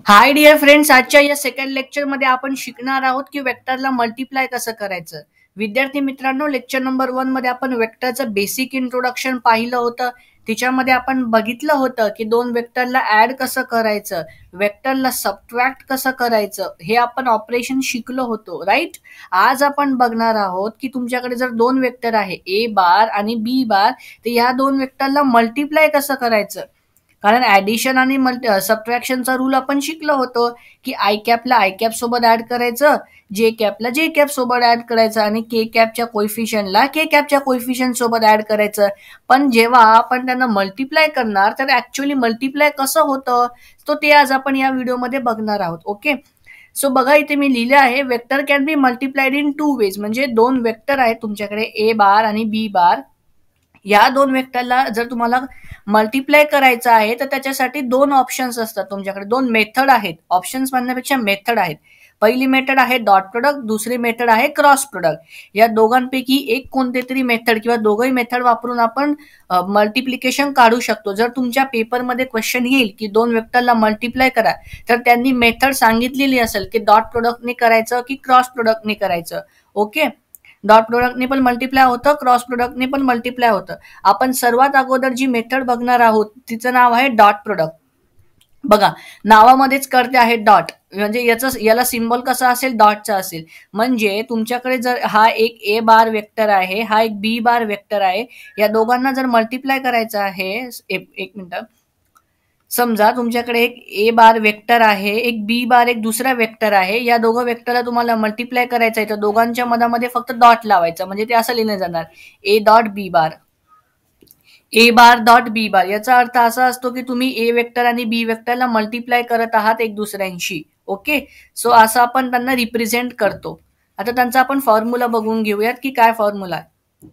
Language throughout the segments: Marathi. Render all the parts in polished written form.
हाय डिअर फ्रेंड्स, आजच्या या सेकंड लेक्चरमध्ये आपण शिकणार आहोत की वेक्टरला मल्टिप्लाय कसं करायचं. विद्यार्थी मित्रांनो, लेक्चर नंबर 1 मध्ये आपण वेक्टरचं बेसिक इंट्रोडक्शन पाहिलं होतं. त्याच्यामध्ये आपण बघितलं होतं की दोन वेक्टरला ऍड कसं करायचं, वेक्टरला सबट्रॅक्ट कसं करायचं, हे आपण ऑपरेशन शिकलो होतो, राईट. आज आपण बघणार आहोत की तुमच्याकडे जर दोन वेक्टर आहे ए बार आणि बी बार, तर या दोन वेक्टरला मल्टिप्लाय कसं करायचं. कारण ऍडिशन आणि सबट्रॅक्शनचा रूल आपण शिकलो होतो की आय कॅपला आय कॅप सोबत ऍड करायचं, जे कॅपला जे कॅप सोबत ऍड करायचं आणि के कॅपच्या कोइफिशियंटला के कॅपच्या कोइफिशियंट सोबत ऍड करायचं. पण जेव्हा आपण त्यांना मल्टिप्लाय करणार तर ऍक्च्युअली मल्टिप्लाय कसं होतं, तो ते आज आपण या व्हिडिओमध्ये बघणार आहोत. ओके, सो बघा, इथे मी लिहिलं आहे vector can be multiplied in two ways. म्हणजे दोन वेक्टर आहेत तुमच्याकडे ए बार आणि बी बार. या दोन वेक्टरला जर तुम्हाला मल्टिप्लाय करायचं आहे तर त्याच्यासाठी दोन ऑप्शन्स असतात तुमच्याकडे, दोन मेथड आहेत. ऑप्शन्स म्हणण्यापेक्षा मेथड आहेत. पहिली मेथड आहे डॉट प्रोडक्ट, दुसरी मेथड आहे क्रॉस प्रोडक्ट. या दोघांपैकी एक कोणते तरी मेथड किंवा दोघंही मेथड वापरून आपण मल्टिप्लिकेशन काढू शकतो. जर तुमच्या पेपरमध्ये क्वेश्चन येईल की दोन वेक्टरला मल्टिप्लाय करा, तर त्यांनी मेथड सांगितलेली असेल की डॉट प्रोडक्टने करायचं की क्रॉस प्रोडक्टने करायचं. ओके, डॉट प्रोडक्टने पण मल्टिप्लाय होतं, क्रॉस प्रोडक्टने पण मल्टिप्लाय होतं. आपण सर्वात अगोदर जी मेथड बघणार आहोत तिचं नाव आहे डॉट प्रोडक्ट. बघा, नावामध्येच करते आहे डॉट, म्हणजे याला सिम्बॉल कसा असेल, डॉटचा असेल. म्हणजे तुमच्याकडे जर हा एक ए बार वेक्टर आहे, हा एक बी बार वेक्टर आहे, या दोघांना जर मल्टिप्लाय करायचं आहे, एक मिनिट, समजा तुमच्याकडे एक ए बार वेक्टर आहे, एक बी बार एक दुसरा वेक्टर आहे. या दोघं वेक्टरला तुम्हाला मल्टिप्लाय करायचं आहे तर दोघांच्या मधामध्ये फक्त डॉट लावायचं, म्हणजे ते असं लिहिलं जाणार ए डॉट बी बार, ए बार डॉट बी बार. याचा अर्थ असा असतो की तुम्ही ए वेक्टर आणि बी वेक्टरला मल्टिप्लाय करत आहात एक दुसऱ्यांशी. ओके, सो असं आपण त्यांना रिप्रेझेंट करतो. आता त्यांचा आपण फॉर्म्युला बघून घेऊयात की काय फॉर्म्युला आहे.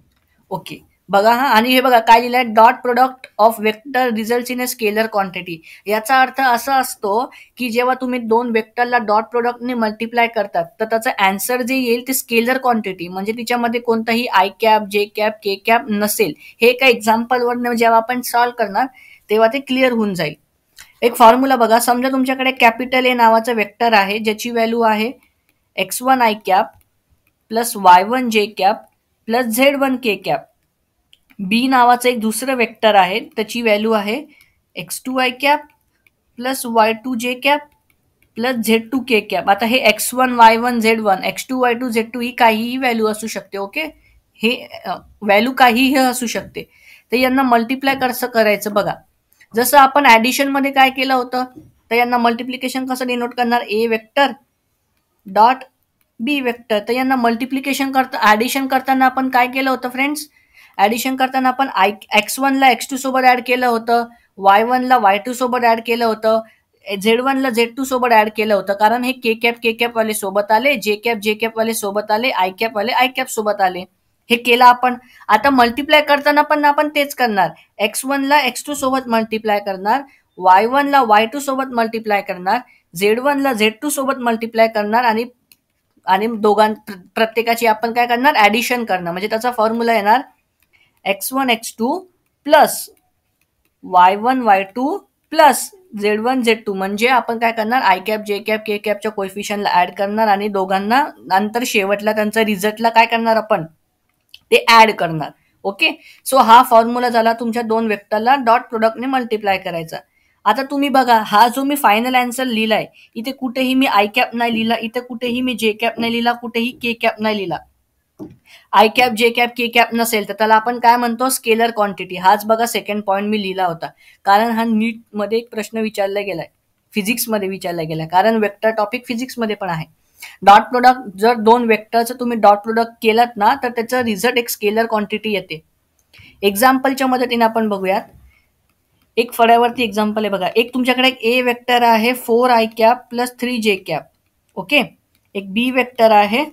ओके, बघा हा, आणि हे बघा काय लिहिलंय, dot product of vector result in a scalar quantity. याचा अर्थ असा असतो की जेव्हा तुम्ही दोन वेक्टरला डॉट प्रोडक्टने मल्टिप्लाय करतात तर त्याचं अँसर जे येईल ते स्केलर क्वांटिटी, म्हणजे तिच्यामध्ये कोणताही I cap J cap K cap नसेल. हे एका एक्झाम्पलवर जेव्हा आपण सॉल्व्ह करणार तेव्हा ते क्लिअर होऊन जाईल. एक फॉर्म्युला बघा, समजा तुमच्याकडे कॅपिटल ए नावाचं वेक्टर आहे ज्याची व्हॅल्यू आहे x1 I cap plus y1 J cap plus z1 K cap. B नावाचं एक दुसरं वेक्टर आहे, त्याची व्हॅल्यू आहे x2 I cap plus y2 जे कॅप प्लस z2 के कॅप. आता हे x1 y1 z1 x2 y2 z2 ही काहीही व्हॅल्यू असू शकते. ओके, हे व्हॅल्यू काहीही असू शकते. तर यांना मल्टिप्लाय कसं करायचं बघा, जसं आपण ऍडिशन मध्ये काय केलं होतं, तर यांना मल्टिप्लिकेशन कसं डिनोट करणार, ए वेक्टर डॉट बी वेक्टर. तर यांना मल्टिप्लिकेशन ऍडिशन करताना आपण काय केलं होतं फ्रेंड्स, ऍडिशन करताना आपण x1 ला x2 सोबत ऍड केलं होतं, y1 ला y2 सोबत ऍड केलं होतं, z1 ला z2 सोबत ऍड केलं होतं. कारण हे के कॅप वाले सोबत आले, जे कॅप वाले सोबत आले, आय कॅप वाले आय कॅप सोबत आले. हे केलं आपण. आता मल्टिप्लाय करताना पण आपण तेच करणार, x1 ला x2 सोबत मल्टिप्लाय करणार, y1 ला y2 सोबत मल्टिप्लाय करणार, z1 ला z2 सोबत मल्टिप्लाय करणार आणि प्रत्येकाची आपण काय करणार, ऍडिशन करणार. म्हणजे त्याचा फॉर्म्युला येणार x1 x2 plus y1 y2 plus z1 z2. म्हणजे आपण काय करणार, I cap J cap K कॅपच्या कोइफिशियंटला ऍड करणार आणि दोघांना नंतर शेवटला त्यांचा रिझल्टला काय करणार, आपण ते ऍड करणार. ओके, सो हा फॉर्म्युला झाला तुमच्या दोन वेक्टरला डॉट प्रोडक्टने मल्टिप्लाय करायचा. आता तुम्ही बघा, हा जो मी फायनल आन्सर लिहिलाय, इथे कुठेही मी आय कॅप नाही लिहिला, इथे कुठेही मी जे कॅप नाही लिहिला, कुठेही के कॅप नाही लिहिला. I cap J cap K cap नसेल तर त्याला आपण काय म्हणतो, स्केलर क्वांटिटी. हाच बघा सेकंड पॉईंट मी लिहिला होता, कारण हा नीट मध्ये एक प्रश्न विचारला गेलाय, फिजिक्स मध्ये विचारला गेलाय, कारण वेक्टर टॉपिक फिजिक्स मध्ये पण आहे. डॉट प्रोडक्ट, जर दोन वेक्टरचं तुम्ही डॉट प्रोडक्ट केलं ना तर त्याचा रिझल्ट एक स्केलर क्वांटिटी येते. एक्झाम्पलच्या मदतीने आपण बघूयात. एक फळ्यावरती एक्झाम्पल आहे बघा, एक तुमच्याकडे एक ए वेक्टर आहे 4 आय कॅप प्लस 3 जे कॅप. ओके, एक बी वेक्टर आहे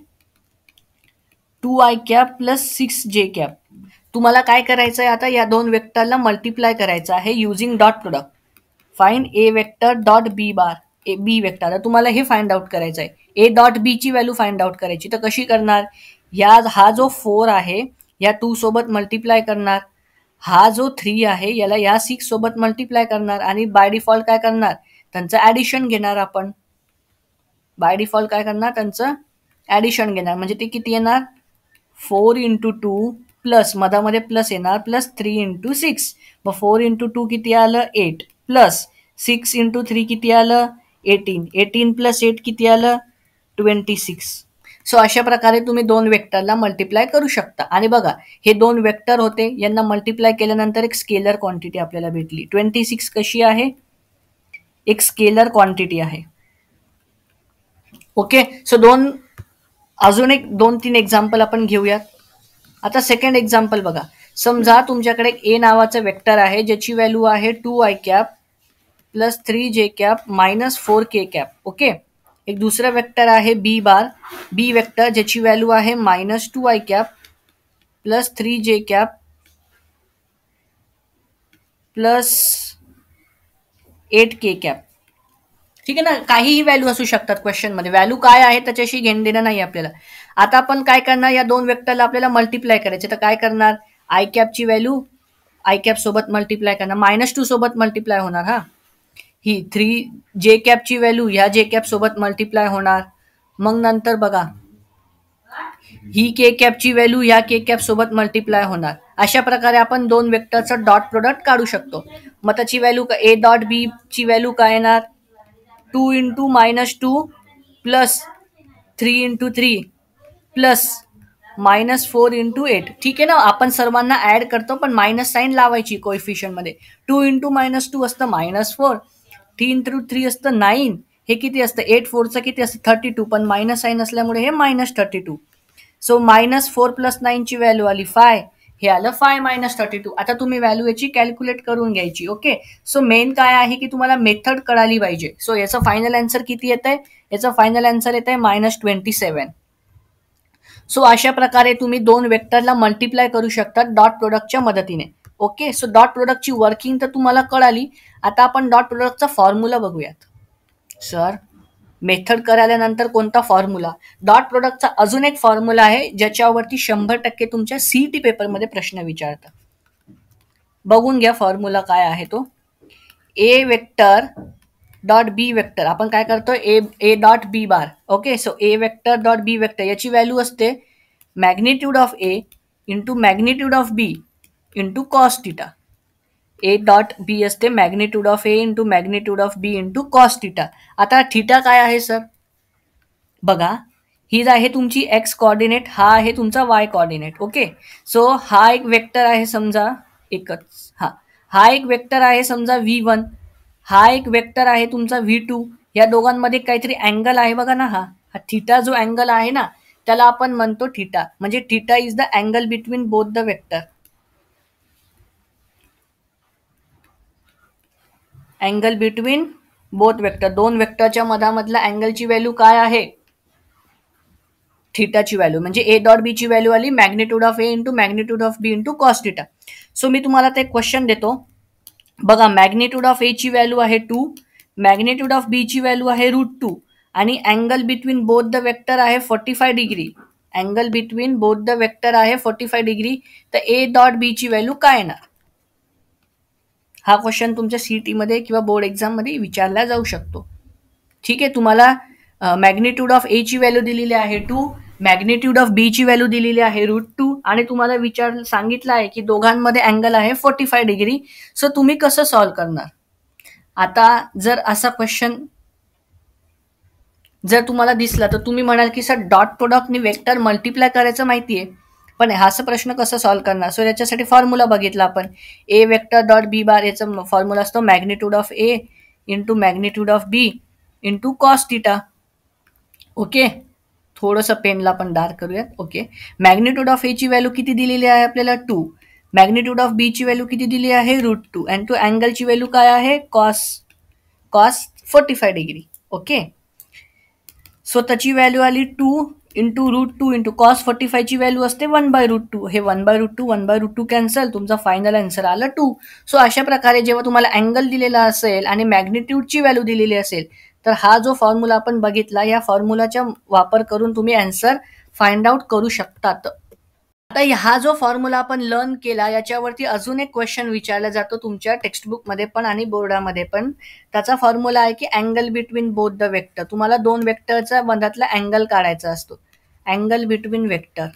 2 आय कॅप प्लस 6 जे कॅप. तुम्हाला काय करायचं आहे, आता या दोन वेक्टरला मल्टिप्लाय करायचं आहे using dot product. Find a vector dot B bar, A B vector. तुम्हाला हे फाइंड आउट करायचं आहे, ए डॉट बी ची व्हॅल्यू फाइंड आउट करायची. तर कशी करणार, हा जो 4 आहे या 2 सोबत मल्टिप्लाय करणार, हा जो 3 आहे याला या 6 सोबत मल्टिप्लाय करणार आणि बाय डिफॉल्ट काय करणार, त्यांचं ॲडिशन घेणार आपण. बाय डिफॉल्ट काय करणार, त्यांचं ॲडिशन घेणार. म्हणजे ते किती येणार, 4 × 2 प्लस मधामध्ये प्लस येणार प्लस 3 × 6. मग 4 × 2 किती आलं, 8 प्लस 6 × 3 किती आलं, 18. 18 प्लस 8 किती आलं, 26. सो अशा प्रकारे तुम्ही दोन वेक्टरला मल्टिप्लाय करू शकता. आणि बघा, हे दोन वेक्टर होते, यांना मल्टिप्लाय केल्यानंतर एक स्केलर क्वांटिटी आपल्याला भेटली. 26 कशी आहे, एक स्केलर क्वांटिटी आहे. ओके. सो अजून एक 2-3 एक्झाम्पल आपण घेऊयात. आता सेकंड एक्झाम्पल बघा. समजा तुमच्याकडे एक ए नावाचं वेक्टर आहे ज्याची व्हॅल्यू आहे 2i plus 3j minus 4k. Okay. एक दुसरं वेक्टर आहे बी वेक्टर ज्याची व्हॅल्यू आहे minus 2i plus 3j plus 8k. ठीक आहे ना. काहीही व्हॅल्यू असू शकतात क्वेश्चनमध्ये. व्हॅल्यू काय आहे त्याच्याशी घेणं देणं नाही आपल्याला. आता आपण काय करणार, या दोन वेक्टरला आपल्याला मल्टिप्लाय करायचे. तर काय करणार, आय ची व्हॅल्यू आय सोबत मल्टिप्लाय करणार, -2 सोबत मल्टिप्लाय होणार. हा, ही 3j ची व्हॅल्यू ह्या j सोबत मल्टिप्लाय होणार. मग नंतर बघा, ही k ची व्हॅल्यू ह्या k सोबत मल्टिप्लाय होणार. अशा प्रकारे आपण दोन वेक्टरचं डॉट प्रोडक्ट काढू शकतो. मग त्याची व्हॅल्यू a डॉट बी ची व्हॅल्यू काय येणार, 2 × -2 प्लस 3 × 3 प्लस -4 × 8. ठीक आहे ना. आपण सर्वांना ऍड करतो पण मायनस साईन लावायची कोएफिशियंट मध्ये. 2 × -2 असतं -4, 3 × 3 असतं 9. हे किती असतं, 8 4चं किती असतं 32, पण मायनस साईन असल्यामुळे हे -32. सो -4 + 9 ची व्हॅल्यू आली 5. हे आलं 5 - 32. आता तुम्ही व्हॅल्यू याची कॅल्क्युलेट करून घ्यायची. ओके. सो मेन काय आहे की तुम्हाला मेथड कळाली पाहिजे. सो याचं फायनल आन्सर किती येत आहे, याचं फायनल आन्सर येत आहे -27. सो अशा प्रकारे तुम्ही दोन वेक्टरला मल्टिप्लाय करू शकता डॉट प्रोडक्टच्या मदतीने. ओके. सो डॉट प्रोडक्टची वर्किंग तर तुम्हाला कळाली. आता आपण डॉट प्रोडक्टचा फॉर्म्युला बघूयात. सर, मेथड करायल्यानंतर कोणता फॉर्म्युला, डॉट प्रोडक्टचा अजून एक फॉर्म्युला आहे ज्याच्यावरती 100% तुमच्या सीईटी पेपरमध्ये प्रश्न विचारतात. बघून घ्या फॉर्म्युला काय आहे तो. A vector dot B vector, आपण काय करतो, A dot B bar. Okay. So A vector dot B vector याची व्हॅल्यू असते magnitude of A into magnitude of B into cos theta. A dot B असते magnitude of A into magnitude of B into cos theta. आता थिटा काय आहे सर, बघा, ही आहे तुमची एक्स कोऑर्डिनेट, हा आहे तुमचा वाय कोऑर्डिनेट. ओके. सो हा एक वेक्टर आहे समजा एकच, हा एक वेक्टर आहे समजा V1, हा एक वेक्टर आहे तुमचा V2. या दोघांमध्ये काहीतरी अँगल आहे बघा ना. हा थिटा जो अँगल आहे ना त्याला आपण म्हणतो थिटा. म्हणजे theta is the angle between both the vector. Angle between both vector, दोन वेक्टरच्या मधामधला अँगलची व्हॅल्यू काय आहे, थिटाची व्हॅल्यू. म्हणजे ए डॉट बी ची व्हॅल्यू आली magnitude of A into magnitude of B into cos theta. So मी तुम्हाला ते क्वेश्चन देतो. बघा, मॅग्निट्यूड ऑफ ए ची व्हॅल्यू आहे 2, मॅग्निट्यूड ऑफ बी ची व्हॅल्यू आहे √2 आणि angle between both the vector आहे 45 degree. Angle between both the vector आहे 45 डिग्री. तर ए डॉट बी ची व्हॅल्यू काय येणार. हा क्वेश्चन तुमच्या सीईटी मध्ये किंवा बोर्ड एक्झाम मध्ये विचारला जाऊ शकतो. ठीक आहे. तुम्हाला मॅग्निट्यूड ऑफ ए ची व्हॅल्यू दिलेली आहे 2, मॅग्निट्यूड ऑफ बी ची व्हॅल्यू दिलेली आहे √2 आणि तुम्हाला सांगितलं आहे की दोघांमध्ये अँगल आहे 45 डिग्री. सो तुम्ही कसं सॉल्व्ह करणार. आता जर असा क्वेश्चन जर तुम्हाला दिसला तर तुम्ही म्हणाल की सर डॉट प्रोडक्टने वेक्टर मल्टिप्लाय करायचं माहितीये, पण हा प्रश्न कसं सॉल्व्ह करणार. सो याच्यासाठी फॉर्म्युला बघितला आपण. ए वेक्टर डॉट बी बार याचा फॉर्म्युला असतो magnitude of A into magnitude of B into cos theta. Okay. थोडंसं पेनला पण डार्क करूयात. ओके. मॅग्निट्यूड ऑफ ए ची व्हॅल्यू किती दिलेली आहे आपल्याला 2, मॅग्निट्यूड ऑफ बी ची व्हॅल्यू किती दिली आहे √2 आणि टू अँगलची व्हॅल्यू काय आहे कॉस 45 डिग्री. ओके. सो त्याची व्हॅल्यू आली 2 इंटू √2 इंटू कॉस 45 ची व्हॅल्यू असते 1/√2. हे 1/√2 कॅन्सल, तुमचा फायनल आन्सर आला 2. सो अशा प्रकारे जेव्हा तुम्हाला अँगल दिलेला असेल आणि मॅग्निट्यूडची व्हॅल्यू दिलेली असेल तर हा जो फॉर्म्युला आपण बघितला या फॉर्म्युलाचा वापर करून तुम्ही आन्सर फाइंड आउट करू शकतात. आता हा जो फॉर्म्युला आपण लर्न केला याच्यावरती अजून एक क्वेश्चन विचारला जातो तुमच्या टेक्स्टबुकमध्ये पण आणि बोर्डामध्ये पण. त्याचा फॉर्म्युला आहे की angle between both the vector. तुम्हाला दोन वेक्टरचा मधातला अँगल काढायचा असतो. Angle between vector.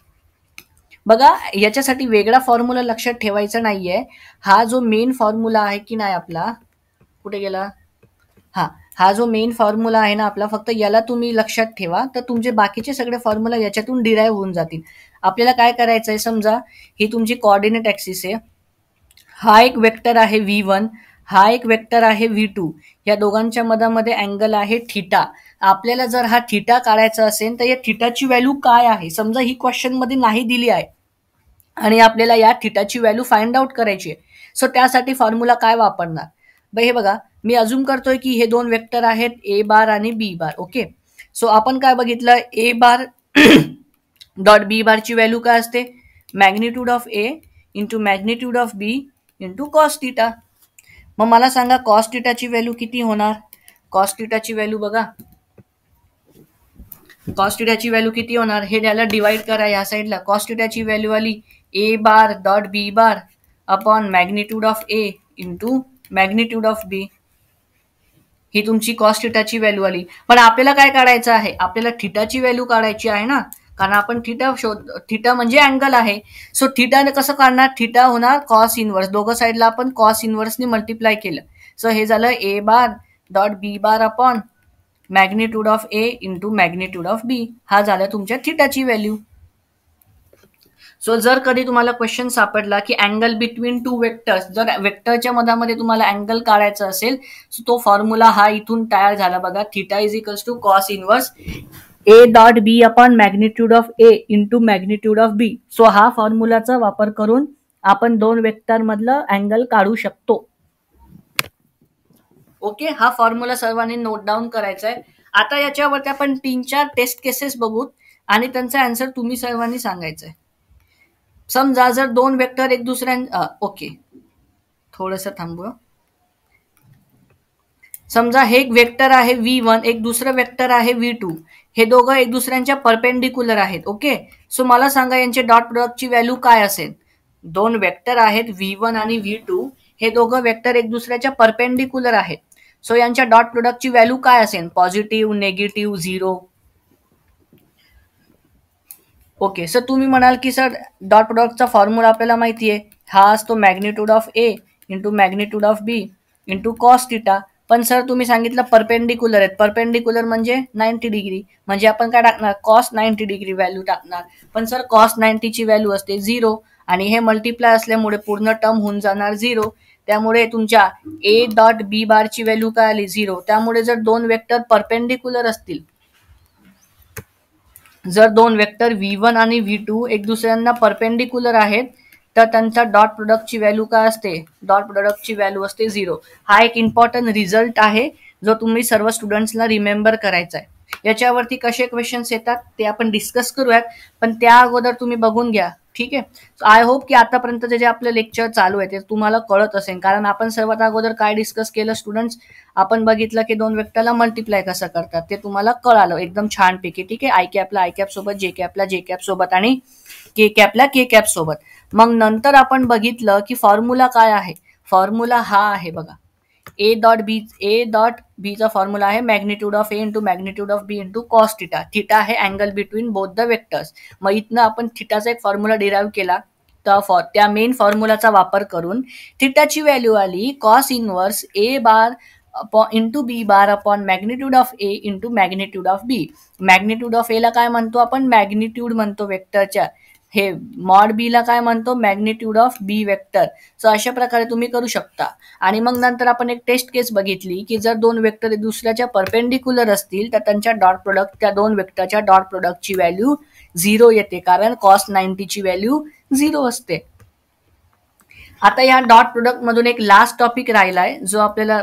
बघा याच्यासाठी वेगळा फॉर्म्युला लक्षात ठेवायचा नाहीये. हा जो मेन फॉर्म्युला आहे की नाही आपला, कुठे गेला, हा जो मेन फॉर्म्युला आहे ना आपला, फक्त याला तुम्ही लक्षात ठेवा तर तुमचे बाकीचे सगळे फॉर्म्युला याच्यातून डिराईव्ह होऊन जातील. आपल्याला काय करायचं आहे, समजा ही तुमची कोऑर्डिनेट ऍक्सिस आहे, हा एक वेक्टर आहे V1, हा एक वेक्टर आहे V2, या दोघांच्या मधामध्ये अँगल आहे थिटा. आपल्याला जर हा थिटा काढायचा असेल तर या थिटाची व्हॅल्यू काय आहे, समजा ही क्वेश्चन मध्ये नाही दिली आहे आणि आपल्याला या थिटाची व्हॅल्यू फाइंड आउट करायची आहे. सो त्यासाठी फॉर्म्युला काय वापरणार, हे बघा मी अजून करतोय की हे दोन वेक्टर आहेत ए बार आणि बी बार. ओके, सो आपण काय बघितलं, ए बार डॉट बी बारची व्हॅल्यू काय असते, magnitude of A into magnitude of B into cos theta. मग मला सांगा कॉस थिटाची व्हॅल्यू किती होणार. कॉस थिटाची व्हॅल्यू बघा, कॉस थिटाची व्हॅल्यू किती होणार, हे त्याला डिवाइड करा या साईडला. कॉस थिटाची व्हॅल्यू आली A bar dot B bar upon magnitude of A into magnitude of B. ही तुमची कॉस थिटाची व्हॅल्यू आली. पण आपल्याला काय काढायचं आहे, आपल्याला थिटाची व्हॅल्यू काढायची आहे ना, कारण आपण थिटा म्हणजे अँगल आहे. सो थिटाने कसं काढणार, थिटा होणार कॉस इनवर्स, दोघं साईडला आपण कॉस इनवर्सनी मल्टिप्लाय केलं. सो हे झालं A bar dot B bar upon magnitude of A into magnitude of B. हा झाला तुमच्या थिटाची व्हॅल्यू. सो जर कधी तुम्हाला क्वेश्चन सापडला की अँगल बिटवीन टू वेक्टर्स, जर वेक्टरच्या मधामध्ये तुम्हाला अँगल काढायचा असेल, सो तो फॉर्म्युला हा इथून तयार झाला बघा. Theta is equals to cos inverse A dot B upon magnitude of A into magnitude of B. So हा फॉर्म्युलाचा वापर करून आपण दोन वेक्टर मधलं अँगल काढू शकतो. ओके, हा फॉर्म्युला सर्वांनी नोट डाऊन करायचा आहे. आता याच्यावरती आपण 3-4 टेस्ट केसेस बघू आणि त्यांचा आन्सर तुम्ही सर्वांनी सांगायचा आहे. समजा जर दोन वेक्टर एक दुसऱ्या, ओके थोडंसं थांबू. समजा हे एक वेक्टर आहे V1, एक दुसरं वेक्टर आहे V2, हे दोघं एक दुसऱ्यांच्या परपेंडिक्युलर आहेत. ओके, सो मला सांगा यांचे डॉट प्रोडक्टची व्हॅल्यू काय असेल. दोन वेक्टर आहेत V1 आणि V2, हे दोघं वेक्टर एक दुसऱ्याच्या परपेंडिक्युलर आहेत. सो यांच्या डॉट प्रोडक्टची व्हॅल्यू काय असेल, पॉझिटिव्ह, निगेटिव्ह, 0. ओके, सर तुम्ही म्हणाल की सर डॉट प्रोडक्टचा फॉर्म्युला आपल्याला माहिती आहे, हा असतो magnitude of A into magnitude of B into cos theta. पण सर तुम्ही सांगितलं परपेंडिक्युलर आहेत, परपेंडिक्युलर म्हणजे 90 डिग्री, म्हणजे आपण काय टाकणार, कॉस 90 डिग्री व्हॅल्यू टाकणार. पण सर कॉस 90 ची व्हॅल्यू असते 0 आणि हे मल्टिप्लाय असल्यामुळे पूर्ण टर्म होऊन जाणार 0. त्यामुळे तुमच्या ए डॉट बी बारची व्हॅल्यू काय आली, 0. त्यामुळे जर दोन वेक्टर परपेंडिक्युलर असतील, जर दोन वेक्टर V1 आणि V2 एक दुसऱ्यांना परपेंडिक्युलर आहेत, तर त्यांचा डॉट प्रोडक्टची व्हॅल्यू काय असते, डॉट प्रोडक्टची व्हॅल्यू असते 0. हा एक इम्पॉर्टंट रिझल्ट आहे जो तुम्ही सर्व स्टुडंट्सला रिमेंबर करायचा आहे. याच्यावरती कसे क्वेश्चन्स येतात ते आपण डिस्कस करूयात, पण त्या अगोदर तुम्ही बघून घ्या. ठीक आहे, आय होप की आतापर्यंत जे आपलं लेक्चर चालू आहे ते तुम्हाला कळत असेल, कारण आपण सर्वात अगोदर काय डिस्कस केलं स्टुडंट्स, आपण बघितलं की दोन वेक्टरला मल्टिप्लाय कसं करतात ते तुम्हाला कळालं एकदम छानपैकी. ठीक आहे, आय कॅपला आय कॅप सोबत, जे कॅपला जे कॅप सोबत आणि के कॅपला के कॅप सोबत. मग नंतर आपण बघितलं की फॉर्म्युला काय आहे, फॉर्म्युला हा आहे बघा, ए डॉट बीचा फॉर्म्युला आहे magnitude of A into magnitude of B into cos theta. Theta आहे angle between both the vectors. मग इथनं आपण थिटाचा एक फॉर्म्युला डिराईव्ह केला, तर त्या मेन फॉर्म्युलाचा वापर करून थिटाची व्हॅल्यू आली cos inverse A bar into B bar upon magnitude of A into magnitude of B. Magnitude of एला काय म्हणतो आपण, मॅग्निट्यूड म्हणतो वेक्टरच्या, हे मॉड बी ला काय म्हणतो, magnitude of B vector. So अशा प्रकारे तुम्ही करू शकता. आणि मग नंतर आपण एक टेस्ट केस बघितली की जर दोन वेक्टर दुसऱ्याच्या परपेंडिक्युलर असतील तर त्यांच्या डॉट प्रोडक्ट, त्या दोन वेक्टरच्या डॉट प्रोडक्टची व्हॅल्यू 0 येते, कारण कॉस 90 ची व्हॅल्यू 0 असते. आता या डॉट प्रोडक्ट मधून एक लास्ट टॉपिक राहिलाय जो आपल्याला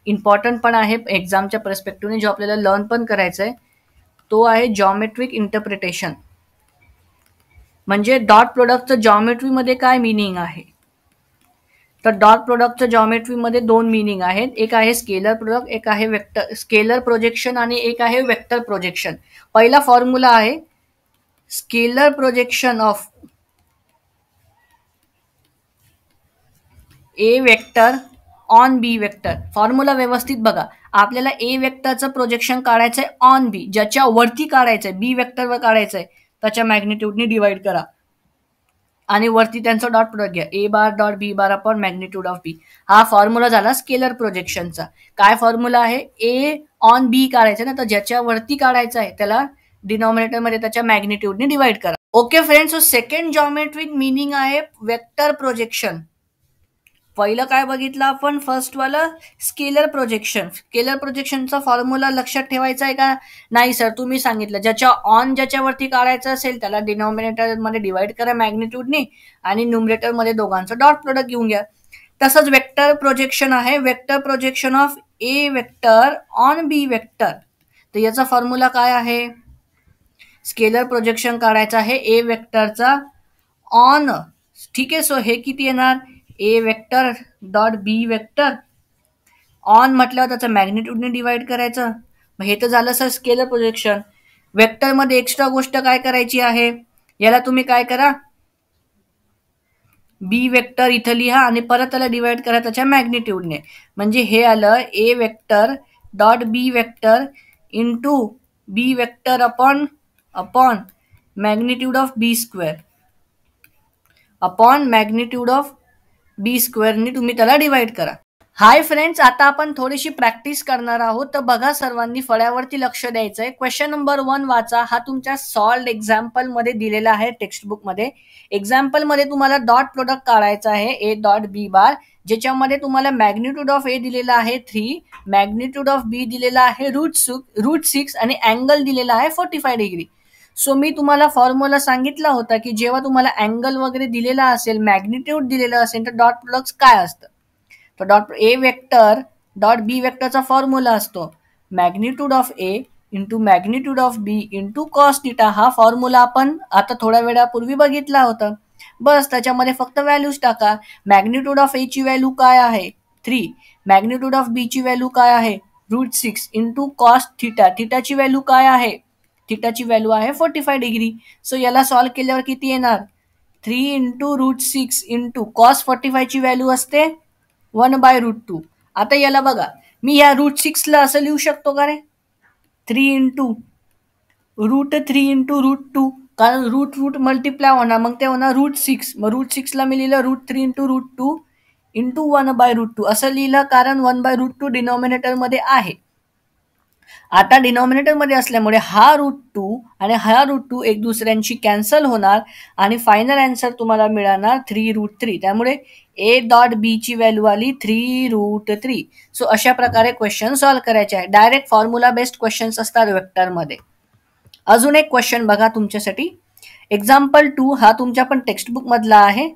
इम्पॉर्टंट पण आहे एक्झामच्या पर्स्पेक्टिव्हने, जो आपल्याला लर्न पण करायचा आहे, तो आहे जॉमेट्रिक इंटरप्रिटेशन. म्हणजे डॉट प्रोडक्टचं जॉमेट्रीमध्ये काय मिनिंग आहे. तर डॉट प्रोडक्टचं जॉमेट्रीमध्ये दोन मिनिंग आहेत, एक आहे स्केलर प्रोडक्ट, एक आहे वेक्टर स्केलर प्रोजेक्शन आणि एक आहे वेक्टर प्रोजेक्शन. पहिला फॉर्म्युला आहे scalar projection of A vector on B vector. Formula व्यवस्थित बघा. आपल्याला ए वेक्टरचं प्रोजेक्शन काढायचंय ऑन बी, ज्याच्या वरती काढायचंय, बी वेक्टरवर काढायचंय, त्याच्या मॅग्निट्यूडने डिवाइड करा आणि वरती त्यांचं डॉट प्रोडक्ट घ्या. A bar dot B bar upon magnitude of B. हा फॉर्म्युला झाला स्केलर प्रोजेक्शनचा. काय फॉर्म्युला आहे? ए ऑन बी काढायचं ना, तर ज्याच्या वरती काढायचं आहे त्याला डिनॉमिनेटर मध्ये त्याच्या मॅग्निट्यूडने डिवाइड करा. Okay friends, so second geometric meaning आहे वेक्टर प्रोजेक्शन. पहिलं काय बघितलं आपण? फर्स्ट वाला स्केलर प्रोजेक्शन. स्केलर प्रोजेक्शनचा फॉर्म्युला लक्षात ठेवायचा आहे का? नाही सर, तुम्ही सांगितलं ज्याच्यावरती काढायचं असेल त्याला डिनॉमिनेटर मध्ये डिवाइड करा मॅग्निट्यूडने आणि न्यूमरेटर मध्ये दोघांचं डॉट प्रोडक्ट घेऊन घ्या. तसंच वेक्टर प्रोजेक्शन आहे, vector projection of A vector on B vector. तर याचा फॉर्म्युला काय आहे? स्केलर प्रोजेक्शन काढायचं आहे ए वेक्टरचा ऑन. ठीक आहे, सो हे किती येणार? A vector dot B vector on म्हटल्यावर त्याचं मॅग्निट्यूडने डिवाइड करायचं. मग हे तर झालं सर स्केलर प्रोजेक्शन. वेक्टरमध्ये एक्स्ट्रा गोष्ट काय करायची आहे? याला तुम्ही काय करा, बी वेक्टर इथं लिहा आणि परत त्याला डिवाइड करा त्याच्या मॅग्निट्यूडने. म्हणजे हे आलं A vector dot B vector into B vector upon magnitude of B square upon magnitude of B स्क्वेअरनी तुम्ही त्याला डिवाइड करा. हाय फ्रेंड्स, आता आपण थोडीशी प्रॅक्टिस करणार आहोत. तर बघा, सर्वांनी फळ्यावरती लक्ष द्यायचंय. क्वेश्चन नंबर 1 वाचा. हा तुमच्या सॉल्ड एक्झाम्पल मध्ये दिलेला आहे टेक्स्टबुक मध्ये. एक्झाम्पल मध्ये तुम्हाला डॉट प्रोडक्ट काढायचा आहे ए डॉट बी बार, ज्याच्यामध्ये तुम्हाला मॅग्निट्यूड ऑफ ए दिलेला आहे 3, मॅग्निट्यूड ऑफ बी दिलेला आहे √6 आणि अँगल दिलेला आहे 45 डिग्री. सो मी तुम्हाला फॉर्म्युला सांगितला होता की जेव्हा तुम्हाला अँगल वगैरे दिलेला असेल, मॅग्निट्यूड दिलेलं असेल, तर डॉट प्रोडक्ट काय असतं? तर dot A vector dot B वेक्टरचा फॉर्म्युला असतो magnitude of A into magnitude of B into cos theta. हा फॉर्म्युला आपण आता थोड्या वेळापूर्वी बघितला होता. बस त्याच्यामध्ये फक्त व्हॅल्यूज टाका. मॅग्निट्यूड ऑफ ए ची व्हॅल्यू काय आहे? 3. मॅग्निट्यूड ऑफ बी ची व्हॅल्यू काय आहे? √6 इंटू कॉस थिटा. थिटाची व्हॅल्यू काय आहे? थिटाची व्हॅल्यू आहे 45 डिग्री. सो याला सॉल्व्ह केल्यावर किती येणार? 3 इंटू √6 इंटू कॉस 45 ची व्हॅल्यू असते 1/√2. आता याला बघा, मी या √6 ला असं लिहू शकतो का रे? 3 इंटू √3 इंटू √2, कारण रूट मल्टिप्लाय होणार, मग ते होणार √6. मग √6 ला मी लिहिलं √3 इंटू √2 इंटू 1/√2 असं लिहिलं, कारण 1/√2 डिनॉमिनेटर मध्ये आहे. आता डिनॉमिनेटर मध्ये असल्यामुळे हा √2 आणि हा √2 एक दुसऱ्यांशी कॅन्सल होणार आणि फायनल आन्सर तुम्हाला मिळणार 3√3. त्यामुळे ए डॉट बी ची व्हॅल्यू आली 3√3. सो अशा प्रकारे क्वेश्चन सॉल्व्ह करायचे आहे. डायरेक्ट फॉर्म्युला बेस्ड क्वेश्चन्स असतात वेक्टरमध्ये. अजून एक क्वेश्चन बघा तुमच्यासाठी. एक्झाम्पल 2 हा तुमच्या पण टेक्स्टबुक मधला आहे.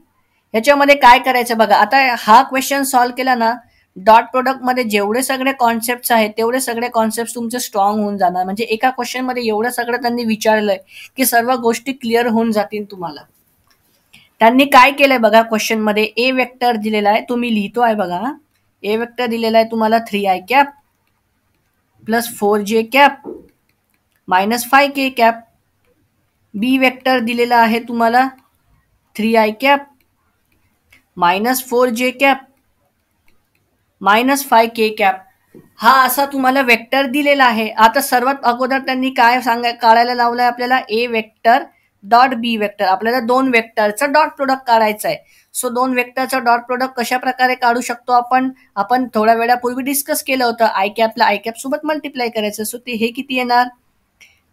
याच्यामध्ये काय करायचं बघा. आता हा क्वेश्चन सॉल्व्ह केला ना, डॉट प्रोडक्ट मध्ये जेवढे सगळे कॉन्सेप्ट आहेत तेवढे सगळे कॉन्सेप्ट तुमचे स्ट्रॉंग होऊन जाणार. म्हणजे एका क्वेश्चन मध्ये एवढं सगळं त्यांनी विचारलंय की सर्व गोष्टी क्लिअर होऊन जातील तुम्हाला. त्यांनी काय केलंय बघा, क्वेश्चन मध्ये ए वेक्टर दिलेला आहे, तुम्ही लिहितो आहे बघा. ए वेक्टर दिलेला आहे तुम्हाला 3i cap plus 4j cap minus 5k cap. B vector दिलेला आहे तुम्हाला 3i cap minus 4j cap minus 5k cap. हा असा तुम्हाला वेक्टर दिलेला आहे. आता सर्वात अगोदर त्यांनी काय काढायला लावलंय आपल्याला? ए वेक्टर डॉट बी वेक्टर. आपल्याला दोन वेक्टरचं डॉट प्रोडक्ट काढायचं आहे. सो दोन वेक्टरचं डॉट प्रोडक्ट कशा प्रकारे काढू शकतो आपण थोड्या वेळापूर्वी डिस्कस केलं होतं. आय कॅपला आय कॅप सोबत मल्टिप्लाय करायचं. सो ते हे किती येणार?